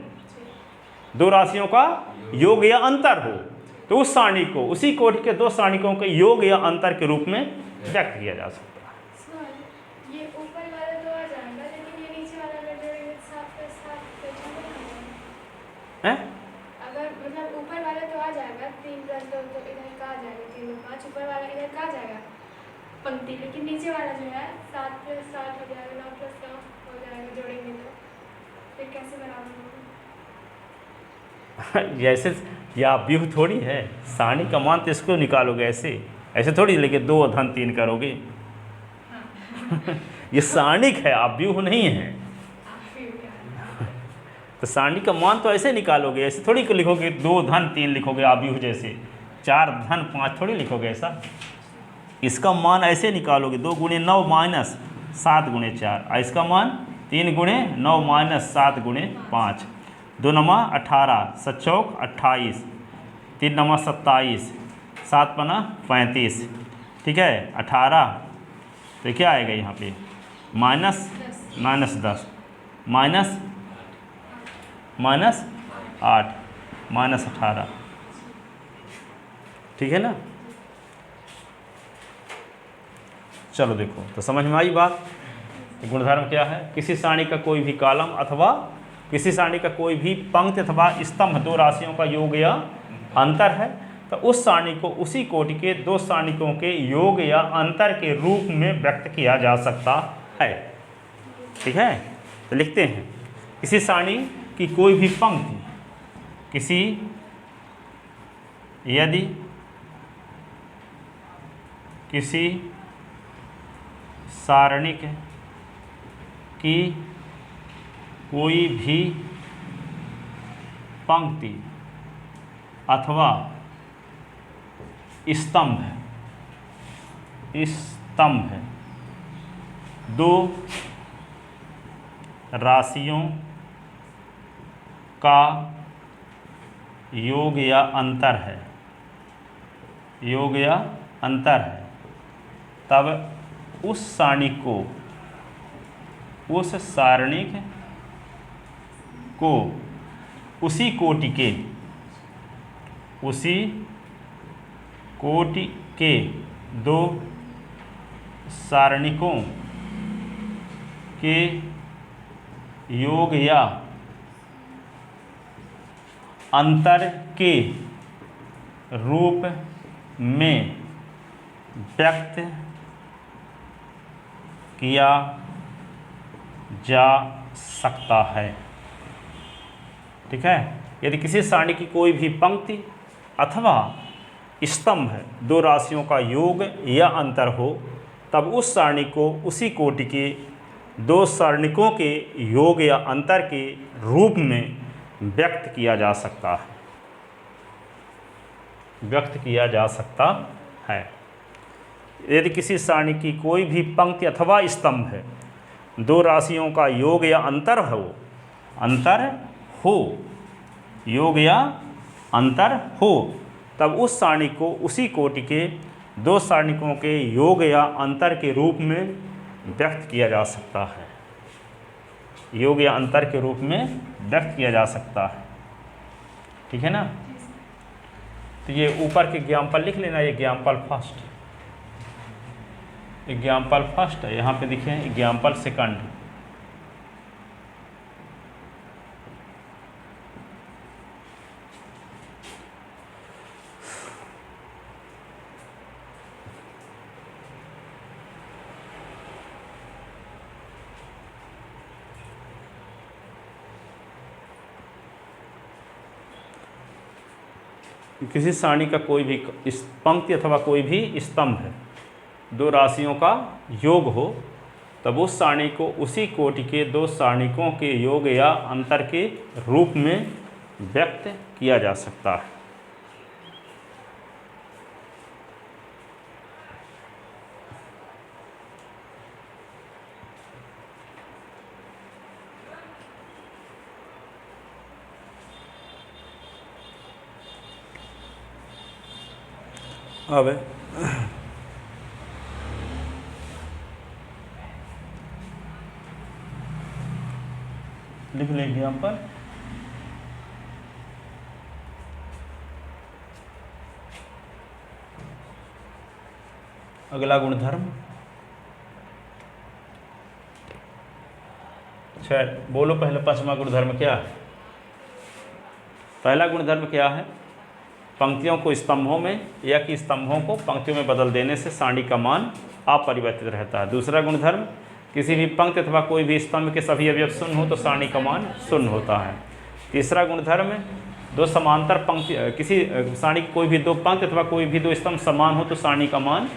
दो राशियों का योग या अंतर हो, तो उस सारणी को उसी कोटि के दो सारणिकों के योग या अंतर के रूप में व्यक्त किया जा सकता है। ये ऊपर वाला तो आ जाएगा, लेकिन ये नीचे वाला अगर जोड़ेंगे 7 + 7 तो हैं? अगर मतलब ऊपर वाला तो आ जाएगा 3 + 2 तो इधर का आ जाएगा 3 + 5, ऊपर वाला इधर का आ जाएगा पंक्ति, लेकिन नीचे वाला जो है 7 + 7 हो जाएगा, 9 + 9 हो जाएगा जोड़ेंगे तो फिर कैसे बराबर होगा? जैसे या व्यूह थोड़ी है, सारणी का मान तो इसको निकालोगे ऐसे थोड़ी, लेकिन 2 धन 3 करोगे। ये सारणिक है, आप व्यूह नहीं है। तो सारणी का मान तो ऐसे निकालोगे, ऐसे थोड़ी लिखोगे 2 धन 3 लिखोगे आप व्यूह जैसे, 4 धन 5 थोड़ी लिखोगे ऐसा। इसका मान ऐसे निकालोगे 2 × 9 - 7 × 4, और इसका मान 3 × 9 - 7 × 5, 2 9 18, 7 चौक 28, 3 9 27, 7 5 35। ठीक है, 18, तो क्या आएगा यहाँ पे -10 -8 -18। ठीक है ना, चलो देखो तो समझ में आई बात। गुणधर्म क्या है, किसी सारणी का कोई भी कॉलम अथवा किसी सारणी का कोई भी पंक्ति अथवा स्तंभ दो राशियों का योग या अंतर है, तो उस सारणी को उसी कोटि के दो सारणिकों के योग या अंतर के रूप में व्यक्त किया जा सकता है। ठीक है, तो लिखते हैं, किसी सारणी की कोई भी पंक्ति यदि किसी सारणिक की कोई भी पंक्ति अथवा स्तंभ दो राशियों का योग या अंतर है, तब उस सारणिक को उसी कोटि के दो सारणिकों के योग या अंतर के रूप में व्यक्त किया जा सकता है। ठीक है, यदि किसी सारणी की कोई भी पंक्ति अथवा स्तंभ दो राशियों का योग या अंतर हो, तब उस सारणी को उसी कोटि के दो सारणिकों के योग या अंतर के रूप में व्यक्त किया जा सकता है। व्यक्त किया जा सकता है। यदि किसी सारणी की कोई भी पंक्ति अथवा स्तंभ है दो राशियों का योग या अंतर हो योग या अंतर हो, तब उस सारणी को उसी कोटि के दो सारणिकों के योग या अंतर के रूप में व्यक्त किया जा सकता है। योग या अंतर के रूप में व्यक्त किया जा सकता है। ठीक है ना। तो ये ऊपर के एग्जाम्पल लिख लेना। ये एग्जाम्पल फर्स्ट, एग्जाम्पल फर्स्ट है, यहाँ पे दिखे एग्जाम्पल सेकंड। किसी सारणी का कोई भी पंक्ति अथवा कोई भी स्तंभ है दो राशियों का योग हो, तब उस सारणी को उसी कोटि के दो सारणिकों के योग या अंतर के रूप में व्यक्त किया जा सकता है। अब लिख लेंगे यहाँ पर अगला गुणधर्म। अच्छा बोलो पहले पांचवा गुणधर्म क्या है। पहला गुणधर्म क्या है? पंक्तियों को स्तंभों में या कि स्तंभों को पंक्तियों में बदल देने से सारणी का मान अपरिवर्तित रहता है। दूसरा गुणधर्म, किसी भी पंक्ति अथवा कोई भी स्तंभ के सभी अवयव शून्य हो तो सारणी का मान शून्य होता है। तीसरा गुणधर्म, दो समांतर पंक्ति, किसी सारणी की कोई भी दो पंक्ति अथवा कोई भी दो स्तंभ समान हो तो सारणी का मान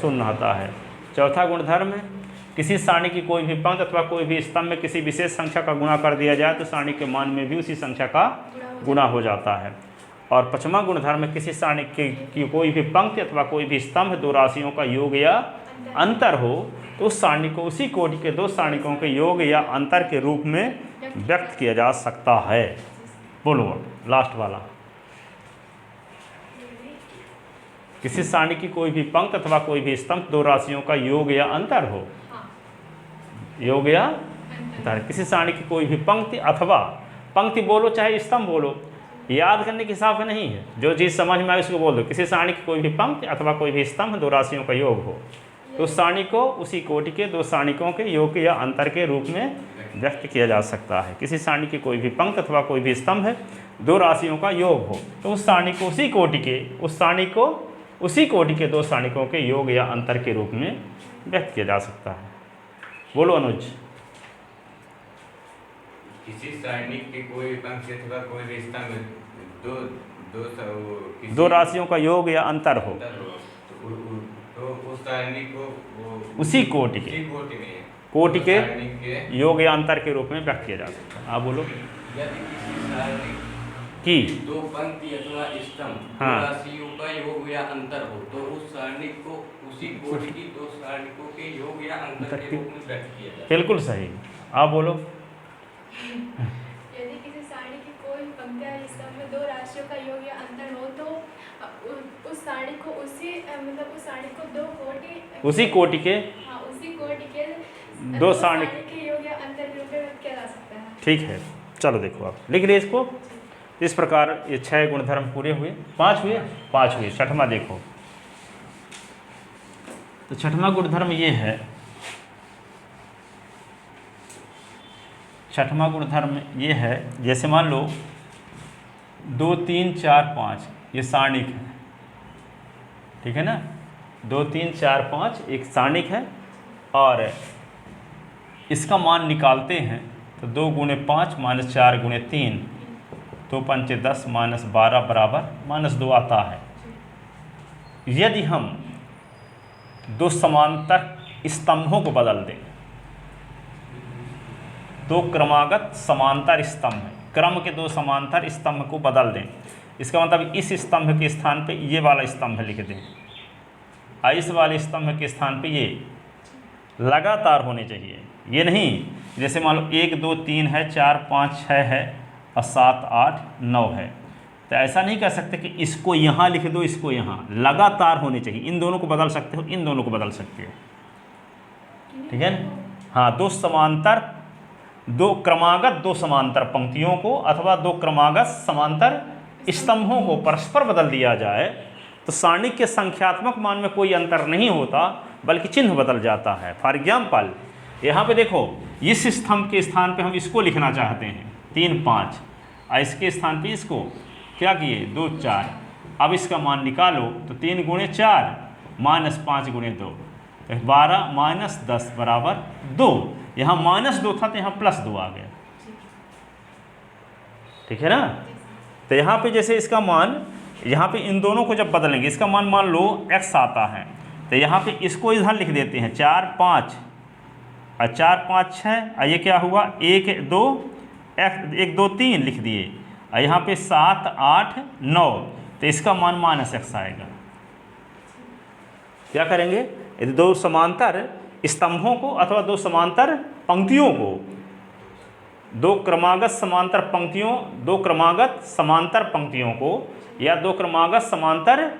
शून्य आता है। चौथा गुणधर्म, किसी सारणी की कोई भी पंक्ति अथवा कोई भी स्तंभ में किसी विशेष संख्या का गुणा कर दिया जाए तो सारणी के मान में भी उसी संख्या का गुणा हो जाता है। और पांचवा गुणधर्म, किसी सारणी की कोई भी पंक्ति अथवा कोई भी स्तंभ दो राशियों का योग या अंतर हो तो उस सारणी को उसी कोटि के दो सारणिकों के योग या अंतर के रूप में व्यक्त किया जा सकता है। बोलो लास्ट वाला। किसी सारणी की कोई भी पंक्ति अथवा कोई भी स्तंभ दो राशियों का योग या अंतर हो, योग या अंतर। किसी सारणी की कोई भी पंक्ति अथवा, पंक्ति बोलो चाहे स्तंभ बोलो, याद करने के हिसाब से नहीं है, जो चीज़ समझ में आए उसको बोल दो। किसी सारणी की कोई भी पंक्ति अथवा कोई भी स्तंभ दो राशियों का योग हो तो उस सारणी को उसी कोटि के दो सारणिकों के योग या अंतर के रूप में व्यक्त किया जा सकता है। किसी सारणी की कोई भी पंक्ति अथवा कोई भी स्तंभ है दो राशियों का योग हो तो उस सारणी को उसी कोटि के दो सारणिकों के योग या अंतर के रूप में व्यक्त किया जा सकता है। बोलो अनुज। किसी सारणी की कोई पंक्ति अथवा कोई भी स्तंभ दो राशियों का योग या अंतर हो तो उस सारणी को उसी कोटि के योग या अंतर के रूप में व्यक्त किया जा सकता है। आप बोलो। यदि किसी सारणी कि दो पंक्ति अथवा स्तंभ हाँ। दो राशियों का योग या अंतर हो तो उस सारणी को उसी कोटि की दो सारणिकों के योग या अंतर के रूप में व्यक्त किया जाए। बिल्कुल सही। आप बोलो। यदि किसी सारणी की कोई पंक्ति या स्तंभ में दो राशियों का योग या अंतर हो तो उस सारणी को उस सारणी को उसी कोटि के दो सारणी के योग या अंतर के रूप में व्यक्त किया जा सकता है। ठीक है, चलो देखो आप लिख लिए इसको। इस प्रकार ये 6 गुणधर्म पूरे हुए। 5 हुए। छठवां देखो। तो छठवां गुणधर्म ये है, जैसे मान लो 2 3 4 5 ये सारणिक है, ठीक है ना। 2 3 4 5 एक सारणिक है और इसका मान निकालते हैं तो 2 गुणे 5 माइनस 4 गुणे 3 तो 5 10 माइनस 12 बराबर -2 आता है। यदि हम दो समांतर स्तंभों को बदल दें, दो क्रमागत समांतर स्तंभ, क्रम के दो समांतर स्तंभ को बदल दें, इसका मतलब इस स्तंभ के स्थान पे ये वाला स्तंभ लिख दें और इस वाले स्तंभ के स्थान पे ये लगातार होने चाहिए। ये नहीं जैसे मान लो 1 2 3 है, 4 5 6 है और 7 8 9 है, तो ऐसा नहीं कह सकते कि इसको यहाँ लिख दो इसको यहाँ, लगातार होने चाहिए। इन दोनों को बदल सकते हो, इन दोनों को बदल सकते हो, ठीक है ना। हाँ, दो क्रमागत दो समांतर पंक्तियों को अथवा दो क्रमागत समांतर स्तंभों को परस्पर बदल दिया जाए तो सारणी के संख्यात्मक मान में कोई अंतर नहीं होता बल्कि चिन्ह बदल जाता है। फॉर एग्जाम्पल यहाँ पे देखो, इस स्तंभ के स्थान पे हम इसको लिखना चाहते हैं 3 5 और इसके स्थान पे इसको क्या किए 2 4। अब इसका मान निकालो तो 3 गुणे 4 माइनस 5 गुणे 2 12 माइनस 10 बराबर 2। यहाँ -2 था तो यहाँ +2 आ गया, ठीक है ना। तो यहाँ पे जैसे इसका मान, यहाँ पे इन दोनों को जब बदलेंगे, इसका मान मान लो x आता है तो यहाँ पे इसको इधर लिख देते हैं 4 5 और 4 5 6 और ये क्या हुआ 1 2 1 2 3 लिख दिए और यहाँ पे 7 8 9, तो इसका मान -x आएगा। क्या करेंगे, यदि दो समांतर स्तंभों को अथवा दो समांतर पंक्तियों को, दो क्रमागत समांतर पंक्तियों को या दो क्रमागत समांतर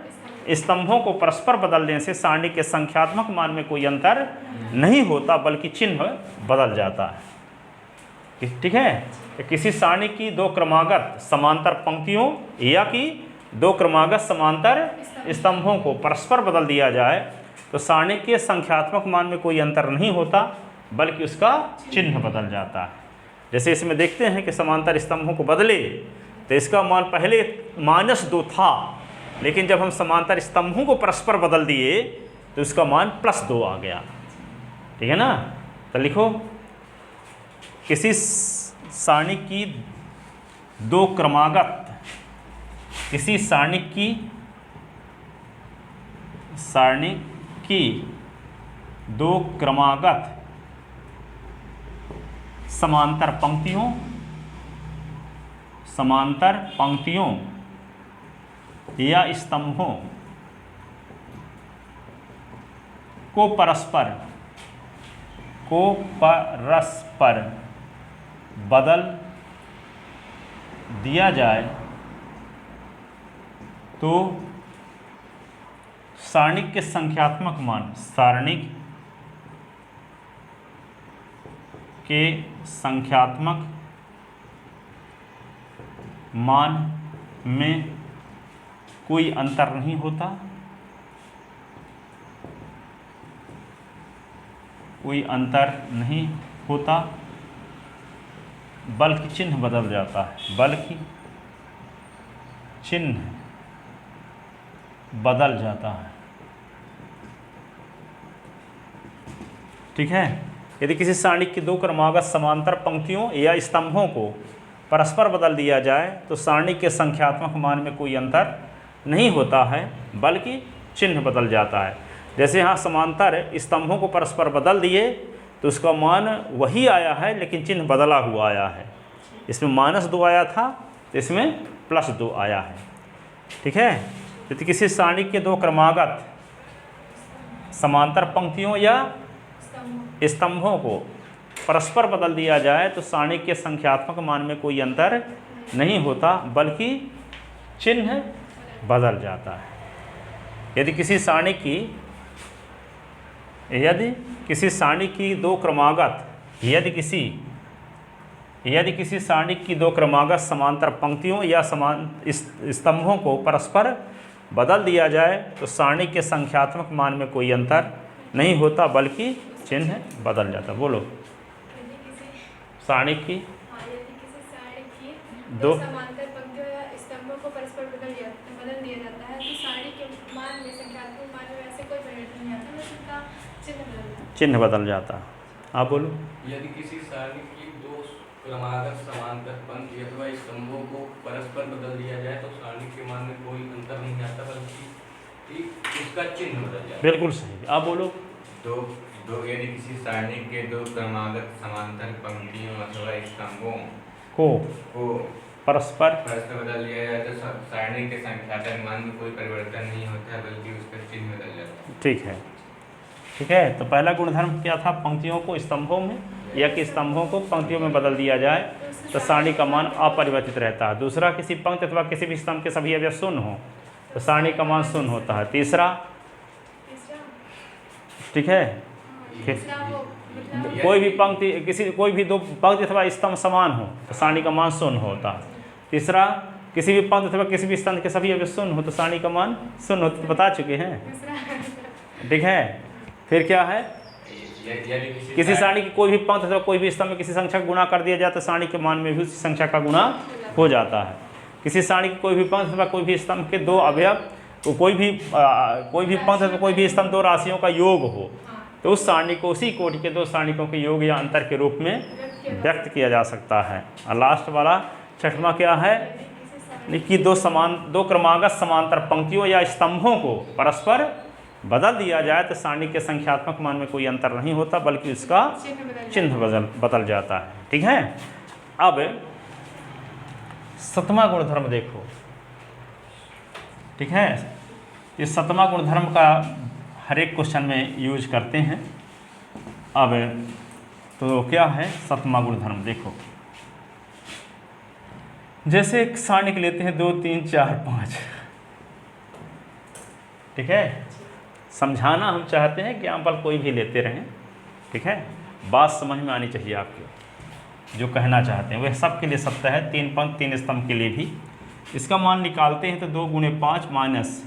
स्तंभों को परस्पर बदलने से सारणी के संख्यात्मक मान में कोई अंतर नहीं होता बल्कि चिन्ह बदल जाता है, ठीक है। तो किसी सारणी की दो क्रमागत समांतर पंक्तियों या कि दो क्रमागत समांतर स्तंभों को परस्पर बदल दिया जाए तो सारणी के संख्यात्मक मान में कोई अंतर नहीं होता बल्कि उसका चिन्ह बदल जाता है। जैसे इसमें देखते हैं कि समांतर स्तंभों को बदले तो इसका मान पहले -2 था, लेकिन जब हम समांतर स्तंभों को परस्पर बदल दिए तो इसका मान +2 आ गया, ठीक है ना। तो लिखो, किसी सारणी की दो क्रमागत, किसी सारणी की दो क्रमागत समांतर पंक्तियों या स्तंभों को परस्पर बदल दिया जाए तो सारणिक के संख्यात्मक मान, सारणिक के संख्यात्मक मान में कोई अंतर नहीं होता, कोई अंतर नहीं होता बल्कि चिन्ह बदल जाता है, बल्कि चिन्ह बदल जाता है, ठीक है। यदि किसी सारणी की दो क्रमागत समांतर पंक्तियों या स्तंभों को परस्पर बदल दिया जाए तो सारणी के संख्यात्मक मान में कोई अंतर नहीं होता है बल्कि चिन्ह बदल जाता है। जैसे यहाँ समांतर स्तंभों को परस्पर बदल दिए तो उसका मान वही आया है लेकिन चिन्ह बदला हुआ आया है। इसमें -2 आया था तो इसमें +2 आया है, ठीक है। यदि किसी सारणी के दो क्रमागत समांतर पंक्तियों या स्तंभों को परस्पर बदल दिया जाए तो सारणी के संख्यात्मक मान में कोई अंतर नहीं होता बल्कि चिन्ह बदल जाता है। यदि किसी सारणी की दो क्रमागत यदि किसी सारणी की दो क्रमागत समांतर पंक्तियों या स्तंभों को परस्पर बदल दिया जाए तो सारणी के संख्यात्मक मान में कोई अंतर नहीं होता बल्कि चिन्ह बदल जाता। बोलो, सारणी की यदि किसी सारणी की दो समांतर पंक्तियों या स्तंभों चिन्ह बदल जाता है। आप बोलो। यदि किसी सारणी की दो क्रमागत समांतर पंक्ति अथवा स्तंभों को परस्पर बदल दिया जाए तो सारणी के मान में कोई अंतर नहीं आता, बल्कि उसका चिन्ह बदल जाता है। बिल्कुल सही। आप बोलो। दो यदि किसी सारणी के दो क्रमागत समांतर पंक्तियों अथवा स्तंभों को परस्पर बदल दिया जाए तो सारणी के संख्यात्मक मान में कोई परिवर्तन नहीं होता है, बल्कि उसका चिन्ह बदल जाता है। ठीक है, ठीक है। तो पहला गुणधर्म क्या था? पंक्तियों को स्तंभों में या कि स्तंभों को पंक्तियों में बदल दिया जाए तो सारणी का मान अपरिवर्तित रहता है। दूसरा, किसी पंक्ति अथवा किसी भी स्तंभ के सभी अवयव शून्य हो तो सारणी का मान शून्य होता है। तीसरा, ठीक है, कोई भी पंक्ति कोई भी दो पंक्ति अथवा स्तंभ समान हो तो सारणी का मान शून्य होता है। तीसरा, किसी भी पंक्ति अथवा किसी भी स्तंभ के सभी अवयव शून्य हो तो सारणी का मान शून्य होता है। तो बता चुके हैं, ठीक है। फिर क्या है? किसी सारणी की कोई भी पंक्ति अथवा कोई भी स्तंभ में किसी संख्या का गुणा कर दिया जाए तो सारणी के मान में भी उसी संख्या का गुणा हो जाता है। किसी सारणी की कोई भी पंक्ति अथवा कोई भी स्तंभ के दो अवयव तो कोई भी पंक्ति अथवा कोई भी स्तंभ दो राशियों का योग हो तो उस सारणी को उसी कोटि के दो सारणिकों के योग या अंतर के रूप में व्यक्त किया जा सकता है। और लास्ट वाला छठवां क्या है कि दो क्रमागत समांतर पंक्तियों या स्तंभों को परस्पर बदल दिया जाए तो सारणी के संख्यात्मक मान में कोई अंतर नहीं होता, बल्कि उसका चिन्ह बदल जाता है। ठीक है। अब सतवां गुणधर्म देखो, ठीक है। इस सतवां गुणधर्म का हर एक क्वेश्चन में यूज करते हैं। अब तो क्या है सतवां गुणधर्म? देखो, जैसे एक सारणी के लेते हैं 2 3 4 5, ठीक है। समझाना हम चाहते हैं कि एग्जाम्पल कोई भी लेते रहें, ठीक है। बात समझ में आनी चाहिए आपको, जो कहना चाहते हैं वह सब के लिए सत्य है। 3 पंक्ति 3 स्तंभ के लिए भी इसका मान निकालते हैं तो 2 × 5 माइनस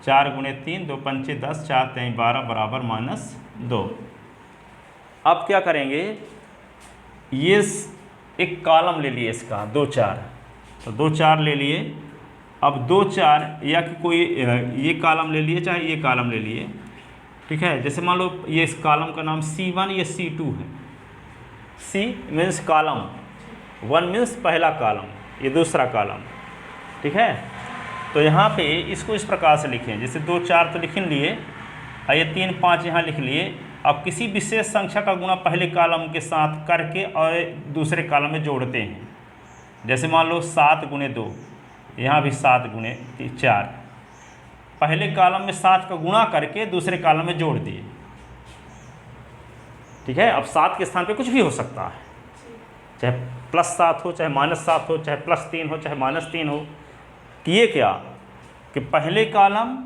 4 × 3 2 पंचे 10 4 3 12 बराबर -2। अब क्या करेंगे? ये एक कॉलम ले लिए इसका 2 4, तो 2 4 ले लिए। अब 2 4 या कि कोई ये कॉलम ले लिए चाहे ये कॉलम ले लिए, ठीक है। जैसे मान लो ये इस कॉलम का नाम C1 या C2 है। C मीन्स कॉलम, 1 मीन्स पहला कॉलम, ये दूसरा कॉलम, ठीक है। तो यहाँ पे इसको इस प्रकार से लिखें, जैसे 2 4 तो लिख लिए और ये 3 5 यहाँ लिख लिए। अब किसी विशेष संख्या का गुणा पहले कॉलम के साथ करके और दूसरे कॉलम में जोड़ते हैं। जैसे मान लो 7 × 2, यहाँ भी 7 × 4, पहले कॉलम में 7 का गुणा करके दूसरे कॉलम में जोड़ दिए, ठीक है। अब 7 के स्थान पे कुछ भी हो सकता है, चाहे +7 हो, चाहे -7 हो, चाहे +3 हो, चाहे -3 हो। किए क्या कि पहले कॉलम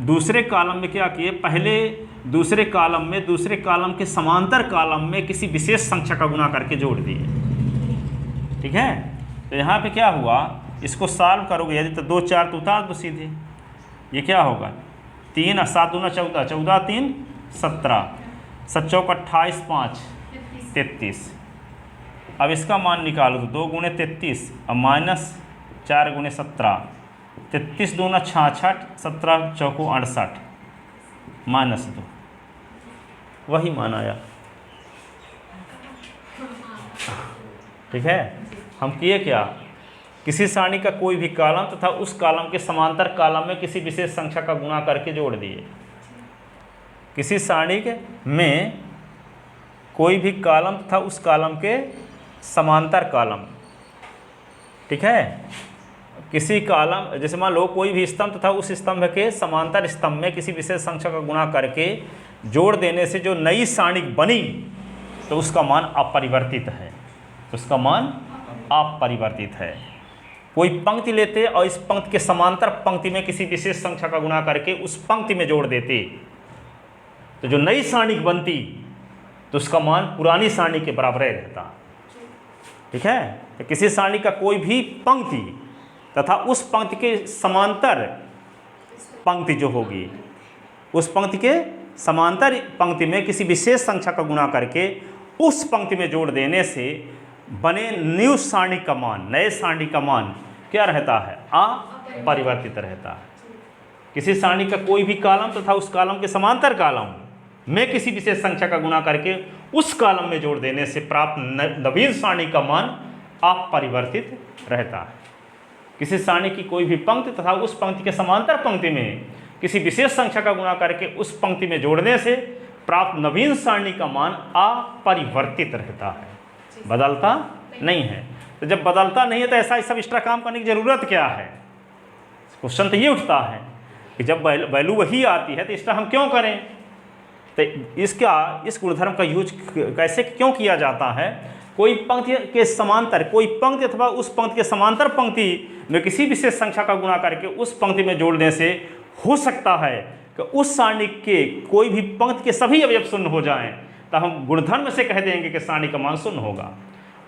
दूसरे कॉलम में क्या किए, पहले दूसरे कॉलम में दूसरे कॉलम के समांतर कॉलम में किसी विशेष संख्या का गुणा करके जोड़ दिए, ठीक है। तो यहाँ पे क्या हुआ, इसको सॉल्व करोगे यदि तो 2 4 तो उतार दो सीधे, ये क्या होगा 3 7 दूना 14, 14 3 17, 7 चौक 28 5 33। अब इसका मान निकालो तो 2 × 33 और -4 × 17, 33 दूना 66, 17 चौको 68 -2, वही मान आया, ठीक है। हम किए क्या, किसी सारणी का कोई भी कॉलम तथा उस कॉलम के समांतर कॉलम में किसी विशेष संख्या का गुणा करके जोड़ दिए। किसी सारणी के में कोई भी कॉलम तथा उस कॉलम के समांतर कॉलम, ठीक है। किसी कॉलम जैसे मान लो कोई भी स्तंभ तथा उस स्तंभ के समांतर स्तंभ में किसी विशेष संख्या का गुणा करके जोड़ देने से जो नई सारणी बनी तो उसका मान अपरिवर्तित है, उसका मान अपरिवर्तित है। कोई पंक्ति लेते और इस पंक्ति के समांतर पंक्ति में किसी विशेष संख्या का गुणा करके उस पंक्ति में जोड़ देते तो जो नई सारणी बनती तो उसका मान पुरानी सारणी के बराबर रहता, ठीक है। तो किसी सारणी का कोई भी पंक्ति तथा उस पंक्ति के समांतर पंक्ति जो होगी, उस पंक्ति के समांतर पंक्ति में किसी विशेष संख्या का गुणा करके उस पंक्ति में जोड़ देने से बने न्यू सारणी का मान, नए सारणी का मान क्या रहता है, अपरिवर्तित रहता है। किसी सारणी का कोई भी कॉलम तथा उस कॉलम के समांतर कॉलम में किसी विशेष संख्या का गुणा करके उस कॉलम में जोड़ देने से प्राप्त नवीन सारणी का मान अपरिवर्तित रहता है। किसी सारणी की कोई भी पंक्ति तथा उस पंक्ति के समांतर पंक्ति में किसी विशेष संख्या का गुणा करके उस पंक्ति में जोड़ने से प्राप्त नवीन सारणी का मान अपरिवर्तित रहता है, बदलता नहीं है। तो जब बदलता नहीं है तो ऐसा सब एक्स्ट्रा काम करने की ज़रूरत क्या है? क्वेश्चन तो ये उठता है कि जब वैल्यू वही आती है तो एक्स्ट्रा हम क्यों करें? तो इस गुणधर्म का यूज कैसे क्यों किया जाता है? कोई पंक्ति के समांतर, कोई पंक्ति अथवा उस पंक्ति के समांतर पंक्ति में किसी विशेष संख्या का गुणा करके उस पंक्ति में जोड़ने से हो सकता है कि उस सारणी के कोई भी पंक्ति के सभी अवयव शून्य हो जाएं, तो हम गुणधर्म से कह देंगे कि सारणी का मान शून्य होगा।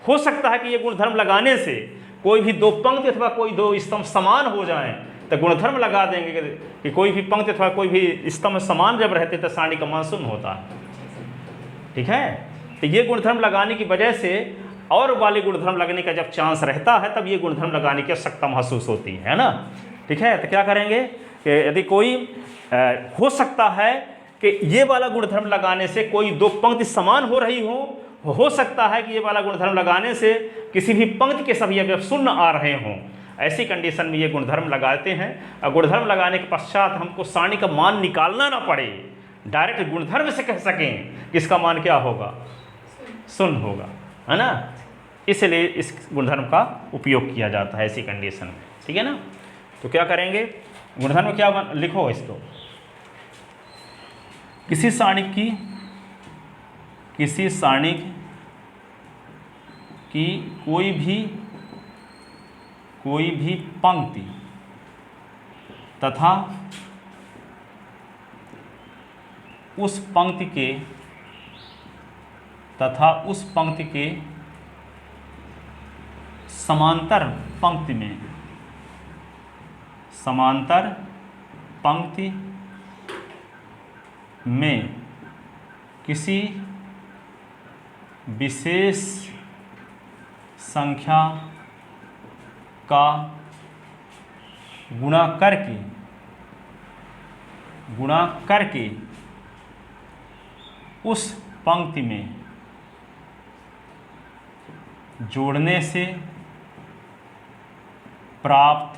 हो सकता है कि ये गुणधर्म लगाने से कोई भी दो पंक्ति अथवा कोई दो स्तंभ समान हो जाएं, तो गुणधर्म लगा देंगे कि कोई भी पंक्ति अथवा कोई भी स्तंभ समान जब रहते तो सारणी का मान शून्य होता है। ठीक है, तो ये गुणधर्म लगाने की वजह से और वाले गुणधर्म लगने का जब चांस रहता है तब ये गुणधर्म लगाने की आवश्यकता महसूस होती है ना। ठीक है, तो क्या करेंगे कि यदि कोई हो सकता है कि ये वाला गुणधर्म लगाने से कोई दो पंक्ति समान हो रही हो सकता है कि ये वाला गुणधर्म लगाने से किसी भी पंक्ति के सभी अवयव शून्य आ रहे हों, ऐसी कंडीशन में ये गुणधर्म लगाते हैं। और गुणधर्म लगाने के पश्चात हमको सारणी का मान निकालना ना पड़े, डायरेक्ट गुणधर्म से कह सकें कि इसका मान क्या होगा, शून्य होगा, है ना। इसलिए इस गुणधर्म का उपयोग किया जाता है ऐसी कंडीशन में। ठीक है ना, तो क्या करेंगे, गुणधर्म क्या लिखो इसको, किसी सारणी की कोई भी पंक्ति तथा उस पंक्ति के समांतर पंक्ति में किसी विशेष संख्या का गुणा करके उस पंक्ति में जोड़ने से प्राप्त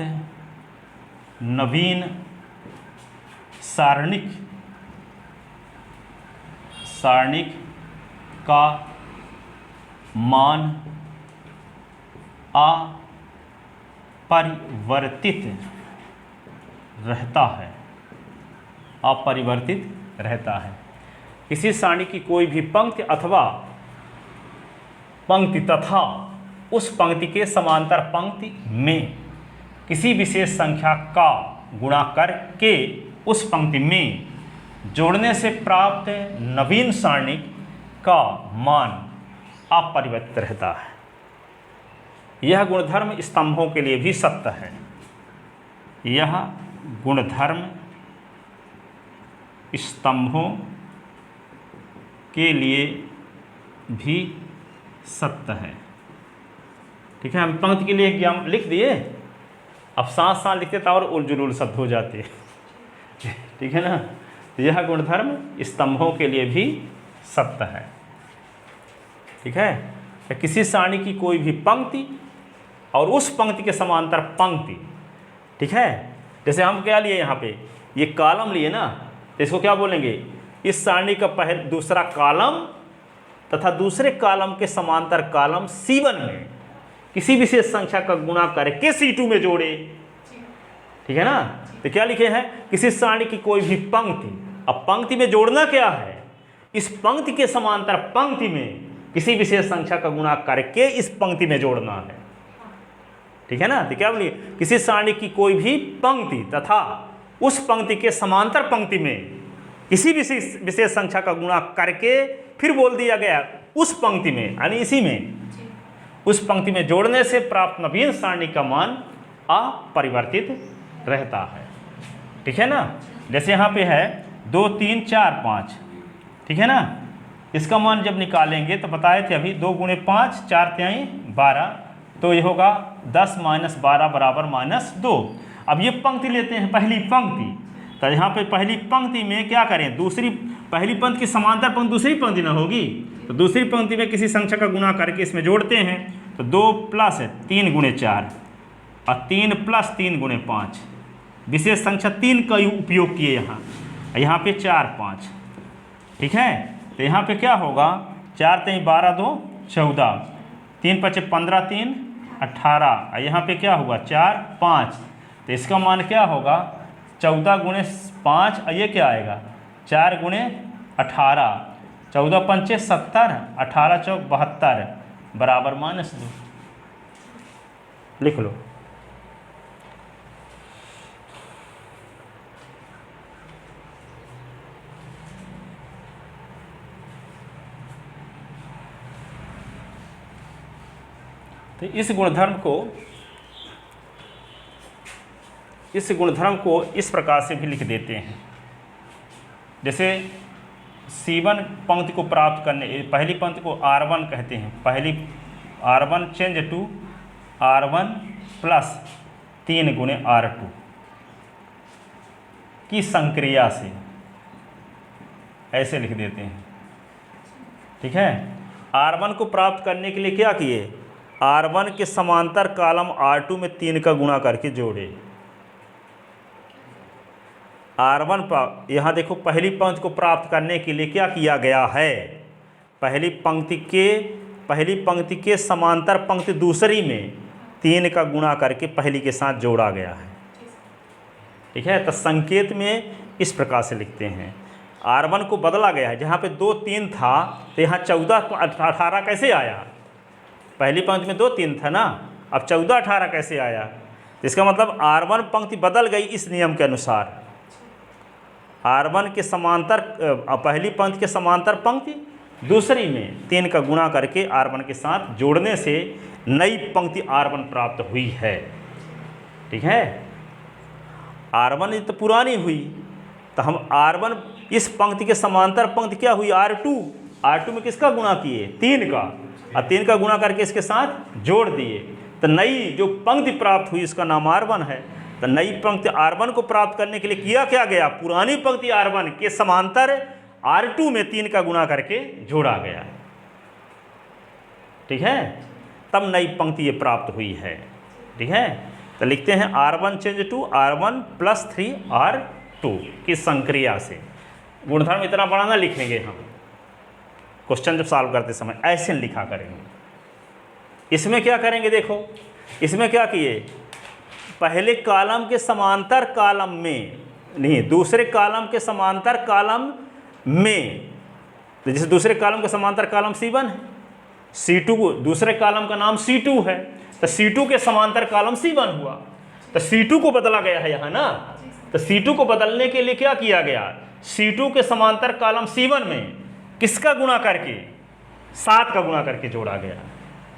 नवीन सारणिक का मान अपरिवर्तित रहता है। किसी सारणी की कोई भी पंक्ति अथवा पंक्ति तथा उस पंक्ति के समांतर पंक्ति में किसी विशेष संख्या का गुणा करके उस पंक्ति में जोड़ने से प्राप्त नवीन सारणी का मान अपरिवर्तित रहता है। यह गुणधर्म स्तंभों के लिए भी सत्य है। यह गुणधर्म स्तंभों के लिए भी सत्य है। ठीक है, हम पंक्ति के लिए ज्ञान लिख दिए, अब साथ साथ लिखते तो और उलझुल शब्द हो जाते। ठीक है ना, यह गुणधर्म स्तंभों के लिए भी सत्य है। ठीक है, तो किसी सारणी की कोई भी पंक्ति और उस पंक्ति के समांतर पंक्ति, ठीक है, जैसे हम क्या लिए यहाँ पे, ये कॉलम लिए ना, तो इसको क्या बोलेंगे, इस सारणी का दूसरा कॉलम तथा दूसरे कॉलम के समांतर कॉलम C1 में किसी विशेष संख्या का गुणा करके C2 में जोड़े। ठीक है ना, तो क्या लिखे हैं, किसी सारणी की कोई भी पंक्ति, अब पंक्ति में जोड़ना क्या है, इस पंक्ति के समांतर पंक्ति में किसी विशेष संख्या का गुणा करके इस पंक्ति में जोड़ना है। ठीक है ना, तो क्या बोलिए, किसी सारणी की कोई भी पंक्ति तथा उस पंक्ति के समांतर पंक्ति में किसी विशेष संख्या का गुणा करके फिर बोल दिया गया उस पंक्ति में, यानी इसी में, उस पंक्ति में जोड़ने से प्राप्त नवीन सारणी का मान अपरिवर्तित रहता है। ठीक है ना, जैसे यहाँ पे है 2 3 4 5, ठीक है ना, इसका मान जब निकालेंगे तो बताए थे अभी 2 × 5 4 तिहाई 12, तो ये होगा 10 - 12 = -2। अब ये पंक्ति लेते हैं, पहली पंक्ति तो यहाँ पे पहली पंक्ति में क्या करें, दूसरी पहली पंक्ति की समांतर पंक्ति दूसरी पंक्ति ना होगी, तो दूसरी पंक्ति में किसी संख्या का गुणा करके इसमें जोड़ते हैं। तो 2 + 3 × 4 और 3 + 3 × 5, विशेष संख्या 3 का उपयोग किए यहाँ पे 4 5, ठीक है। तो यहाँ पे क्या होगा, 4 × 12 2 14, 3 × 5 15 3 18, और यहाँ पे क्या होगा 4 5, तो इसका मान क्या होगा 14 × 5, और ये क्या आएगा 4 × 18, 14 पंचे 70, 18 चौक 72 बराबर -2, लिख लो। तो इस गुणधर्म को इस प्रकार से भी लिख देते हैं, जैसे C1 पंक्ति को प्राप्त करने, पहली पंक्ति को R1 कहते हैं, पहली R1 change to R1 + 3 × R2 की संक्रिया से ऐसे लिख देते हैं, ठीक है। R1 को प्राप्त करने के लिए क्या किए, R1 के समांतर कॉलम R2 में 3 का गुणा करके जोड़े। R1 यहाँ देखो पहली पंक्ति को प्राप्त करने के लिए क्या किया गया है, पहली पंक्ति के समांतर पंक्ति दूसरी में 3 का गुणा करके पहली के साथ जोड़ा गया है, ठीक है। तो संकेत में इस प्रकार से लिखते हैं, R1 को बदला गया है, जहाँ पे 2 3 था तो यहाँ 14 18 कैसे आया, पहली पंक्ति में 2 3 था ना, अब 14 18 कैसे आया, तो इसका मतलब R1 पंक्ति बदल गई इस नियम के अनुसार। R1 के समांतर पहली पंक्ति के समांतर पंक्ति दूसरी में 3 का गुणा करके R1 के साथ जोड़ने से नई पंक्ति R1 प्राप्त हुई है, ठीक है। R1 तो पुरानी हुई, तो हम R1 इस पंक्ति के समांतर पंक्ति क्या हुई R2 में किसका गुणा किए 3 का, और 3 का गुणा करके इसके साथ जोड़ दिए, तो नई जो पंक्ति प्राप्त हुई इसका नाम R1 है। तो नई पंक्ति R1 को प्राप्त करने के लिए किया क्या गया, पुरानी पंक्ति R1 के समांतर R2 में 3 का गुणा करके जोड़ा गया, ठीक है, तब नई पंक्ति ये प्राप्त हुई है, ठीक है। तो लिखते हैं R1 change to R1 + 3 R2 की संक्रिया से। गुणधर्म इतना बड़ा ना लिखेंगे हम, क्वेश्चन जब सॉल्व करते समय ऐसे लिखा करेंगे। इसमें क्या करेंगे, देखो इसमें क्या किए, पहले कॉलम के समांतर कॉलम में नहीं, दूसरे कॉलम के समांतर कॉलम में, तो जैसे दूसरे कॉलम के समांतर कॉलम C1 है, C2 को दूसरे कॉलम का नाम C2 है, तो C2 के समांतर कॉलम C1 हुआ, तो C2 को बदला गया है यहाँ ना। तो C2 को बदलने के लिए क्या किया गया, C2 के समांतर कॉलम C1 में किसका गुणा करके 7 का गुणा करके जोड़ा गया।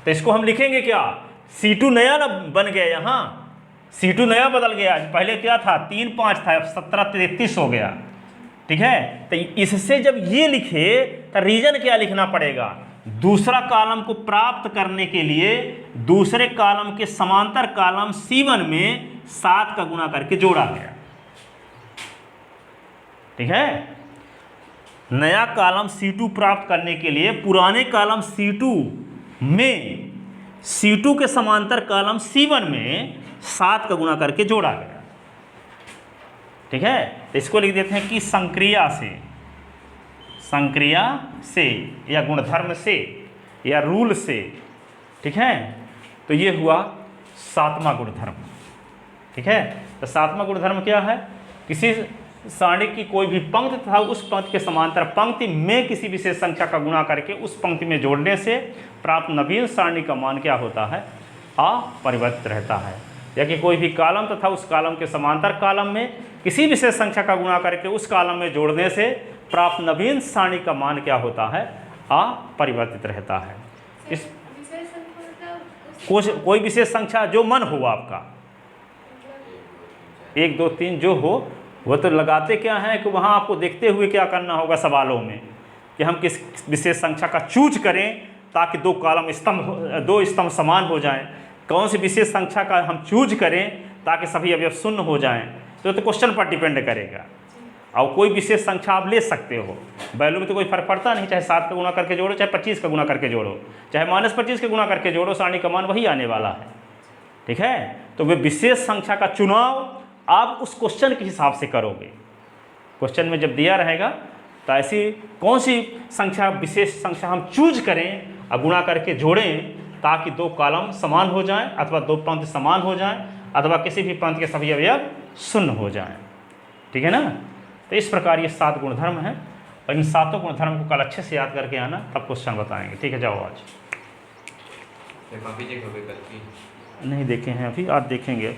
तो इसको हम लिखेंगे क्या, C2 नया ना बन गया, यहाँ C2 नया बदल गया, पहले क्या था 3 5 था, अब 17 33 हो गया, ठीक है। तो इससे जब ये लिखे तो रीजन क्या लिखना पड़ेगा, दूसरा कॉलम को प्राप्त करने के लिए दूसरे कॉलम के समांतर कॉलम C1 में 7 का गुणा करके जोड़ा गया, ठीक है। नया कॉलम C2 प्राप्त करने के लिए पुराने कॉलम C2 में C2 के समांतर कॉलम C1 में 7 का गुणा करके जोड़ा गया, ठीक है। तो इसको लिख देते हैं कि संक्रिया से या गुणधर्म से या रूल से, ठीक है। तो ये हुआ 7वां गुणधर्म, ठीक है। तो 7वां गुणधर्म क्या है, किसी सारणी की कोई भी पंक्ति तथा उस पंक्ति के समांतर पंक्ति में किसी विशेष संख्या का गुणा करके उस पंक्ति में जोड़ने से प्राप्त नवीन सारणी का मान क्या होता है, अपरिवर्तित रहता है। या कि कोई भी कॉलम तथा उस कॉलम के समांतर कॉलम में किसी विशेष संख्या का गुणा करके उस कॉलम में जोड़ने से प्राप्त नवीन सारणी का मान क्या होता है, अपरिवर्तित रहता है। इस कोई विशेष संख्या जो मन हो आपका, 1 2 3 जो हो, वो तो लगाते क्या है कि वहाँ आपको देखते हुए क्या करना होगा सवालों में, कि हम किस विशेष संख्या का चूज करें ताकि दो स्तंभ समान हो जाएं, कौन सी विशेष संख्या का हम चूज करें ताकि सभी अवयव शून्य हो जाएं, तो क्वेश्चन पर डिपेंड करेगा। और कोई विशेष संख्या आप ले सकते हो, वैल्यू में तो कोई फर्क पड़ता नहीं, चाहे 7 का गुना करके जोड़ो, चाहे 25 का गुना करके जोड़ो, चाहे -25 के गुना करके जोड़ो, सारणी का मान वही आने वाला है। ठीक है, तो वे विशेष संख्या का चुनाव आप उस क्वेश्चन के हिसाब से करोगे। क्वेश्चन में जब दिया रहेगा तो ऐसी कौन सी संख्या, विशेष संख्या हम चूज करें और गुणा करके जोड़ें ताकि 2 कॉलम समान हो जाएं अथवा 2 पंक्ति समान हो जाएं अथवा किसी भी पंक्ति के सभी अवयव शून्य हो जाएं। ठीक है ना। तो इस प्रकार ये 7 गुणधर्म हैं और इन 7 गुणधर्म को कल अच्छे से याद करके आना, तब क्वेश्चन बताएंगे। ठीक है, जाओ आज। कॉपी चेक हो गई कल की? नहीं देखे हैं अभी, आज देखेंगे।